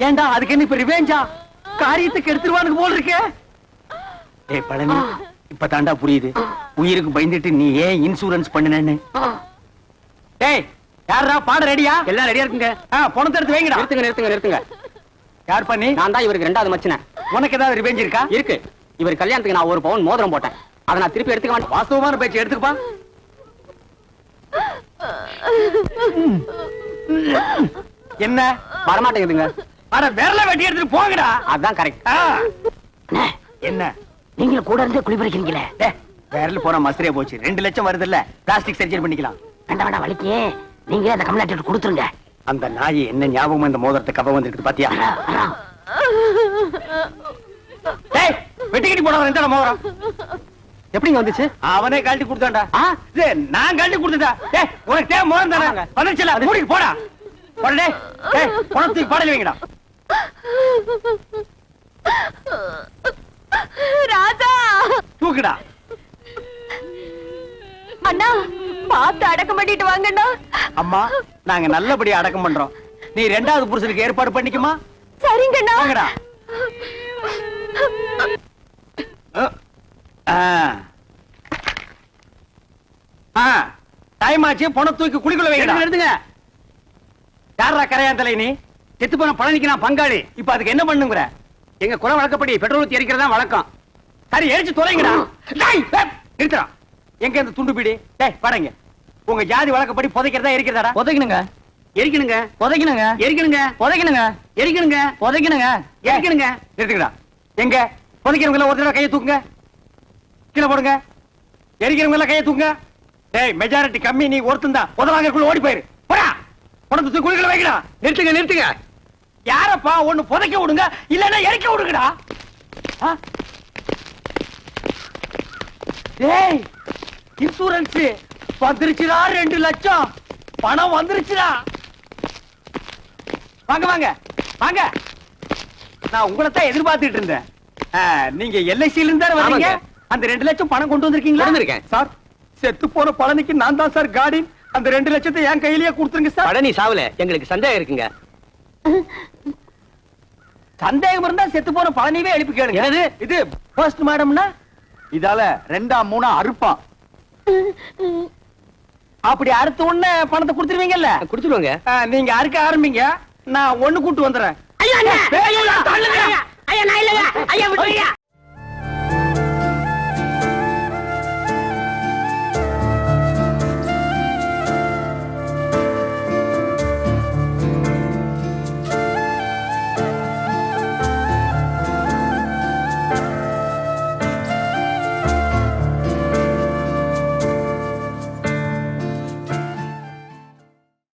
ஏண்டா அதுக்கு என்ன இப்ப ரிவேஞ்சா? காரியத்துக்கு எடுத்துருவானுக்கு போல் இருக்க. ஏய் பழனி, இப்ப தாண்டா புரியுது உயிருக்கு பயந்துட்டு நீ ஏன் இன்சூரன்ஸ் பண்ணுனேன்னு. டேய், யாரா பாட ரெடியா? எல்லாம் ரெடியா இருக்குங்க. பணத்தை எடுத்து வைங்கடா. நிறுத்துங்க. யார் பண்ணி? நான் தான் இவருக்கு 2வது மச்சன. உனக்கு ஏதாவது ரிவேஞ்ச் இருக்கா? இருக்கு. இவர் கல்யாணத்துக்கு நான் 1 பவுன் மோதிரம் போட்டேன். அதை நான் திருப்பி எடுத்துக்க மாட்டேன். வாஸ்தவமான பேச்சு எடுத்துக்கப்பா. என்ன வரமாட்டேங்குதுங்க. அட விரல வெட்டி எடுத்துட்டு போங்கடா. அதான் கரெக்ட். அண்ணே, என்ன நீங்களும் கூட இருந்தே குழி பறிக்கிறீங்களே. விரல் போனா மசரியா போச்சு. 2 லட்சம் வருது இல்ல, பிளாஸ்டிக் சர்ஜரி பண்ணிக்கலாம். வேண்டாம் வலிக்கு நீங்களே அந்த கம்ப்ளைண்ட் கொடுத்துருங்க. அந்த நாய் என்ன ஞாபகம் இந்த மோதிரத்தை கவ வந்திருக்கு பாத்தியா? டேய், வெட்டிக்கிட்டு போனா இந்த மோதிரம் எப்படிங்க வந்துச்சு? அவனே கழட்டி கொடுத்தான்டா. நான் கழட்டி கொடுத்தா? டேய், உனக்கு தேவை மோதிரம் தானே? வந்துச்சுல, மூடிக்கு போடா. போடா டேய், பணத்துக்கு பாடல வைங்கடா. ராஜா, தூக்குடா. அண்ணா பார்த்து அடக்கம் பண்ணிட்டு வாங்கண்ணா. அம்மா, நாங்க நல்லபடியா அடக்கம் பண்றோம். நீ 2வது புருஷனுக்கு ஏற்பாடு பண்ணிக்குமா? சரிங்கண்ணா. வாங்கடா. டைம் ஆச்சு, பணம் தூக்கி குளிக்குள்ள வைங்க. எடுத்துங்க. யாரா கரையாந்தலை நீ? செத்து போன பழனிக்கு நான் பங்காளி. இப்ப அதுக்கு என்ன பண்ணுங்கிற? எங்க குல வழக்கப்படி பெட்ரோல் ஊத்தி எரிக்கிறதா வழக்கம். சரி, எரிச்சு தொலைங்கடா. நிறுத்துறா. எங்க இந்த துண்டு பீடி? டேய் வாடங்க. உங்க ஜாதி வழக்கப்படி புதைக்கிறதா எரிக்கிறதாடா? புதைக்கணுங்க, எரிக்கணுங்க, புதைக்கணுங்க, எரிக்கணுங்க, புதைக்கணுங்க, எரிக்கணுங்க, புதைக்கணுங்க. எரிக்கணுங்க. நிறுத்துக்கடா. எங்க புதைக்கிறவங்க எல்லாம் ஒரு தடவை கையை தூக்குங்க. கீழே போடுங்க. எரிக்கிறவங்க எல்லாம் கையை தூக்குங்க. டேய், மெஜாரிட்டி கம்மி, நீ ஒருத்தன் தான். புதவாங்கக்குள்ள ஓடி போயிரு. போடா. பணத்தை தூக்கி குளிக்கல வைக்கடா. நிறுத்துங்க. யாரப்பா? ஒண்ணு புதைக்க விடுங்க, இல்லன்னா எரிக்க விடுங்கடா. டேய், இன்சூரன்ஸ் வந்துருச்சுடா. 2 லட்சம் பணம் வந்துருச்சுடா. வாங்க வாங்க வாங்க. நான் உங்களை தான் எதிர்பார்த்துட்டு இருந்தேன். நீங்க எல்ஐசில இருந்தா வரீங்க. அந்த 2 லட்சம் பணம் கொண்டு வந்திருக்கீங்களா? வந்திருக்கேன். சார், செத்து போன பழனிக்கு நான் தான் சார் கார்டின். அந்த 2 லட்சத்தை என் கையிலேயே கொடுத்துருங்க சார். பழனி சாவல, எங்களுக்கு சந்தேகம் இருக்குங்க. சந்தேகம் இருந்தா செத்து போன பழனிவே எழுப்பி கேளுங்க. இது போஸ்ட் மாடம்னா இதால 2ஆ 3ஆ அறுப்பான். அப்படி அடுத்த உடனே பணத்தை கொடுத்துருவீங்கல்ல? குடுத்துருவாங்க. நீங்க அறுக்க ஆரம்பிங்க, நான் ஒண்ணு கூட்டு வந்துடுறேன். ஐயா, ஐயா, ஐயா, நான் இல்லையா? ஐயா, விட்டுருயா.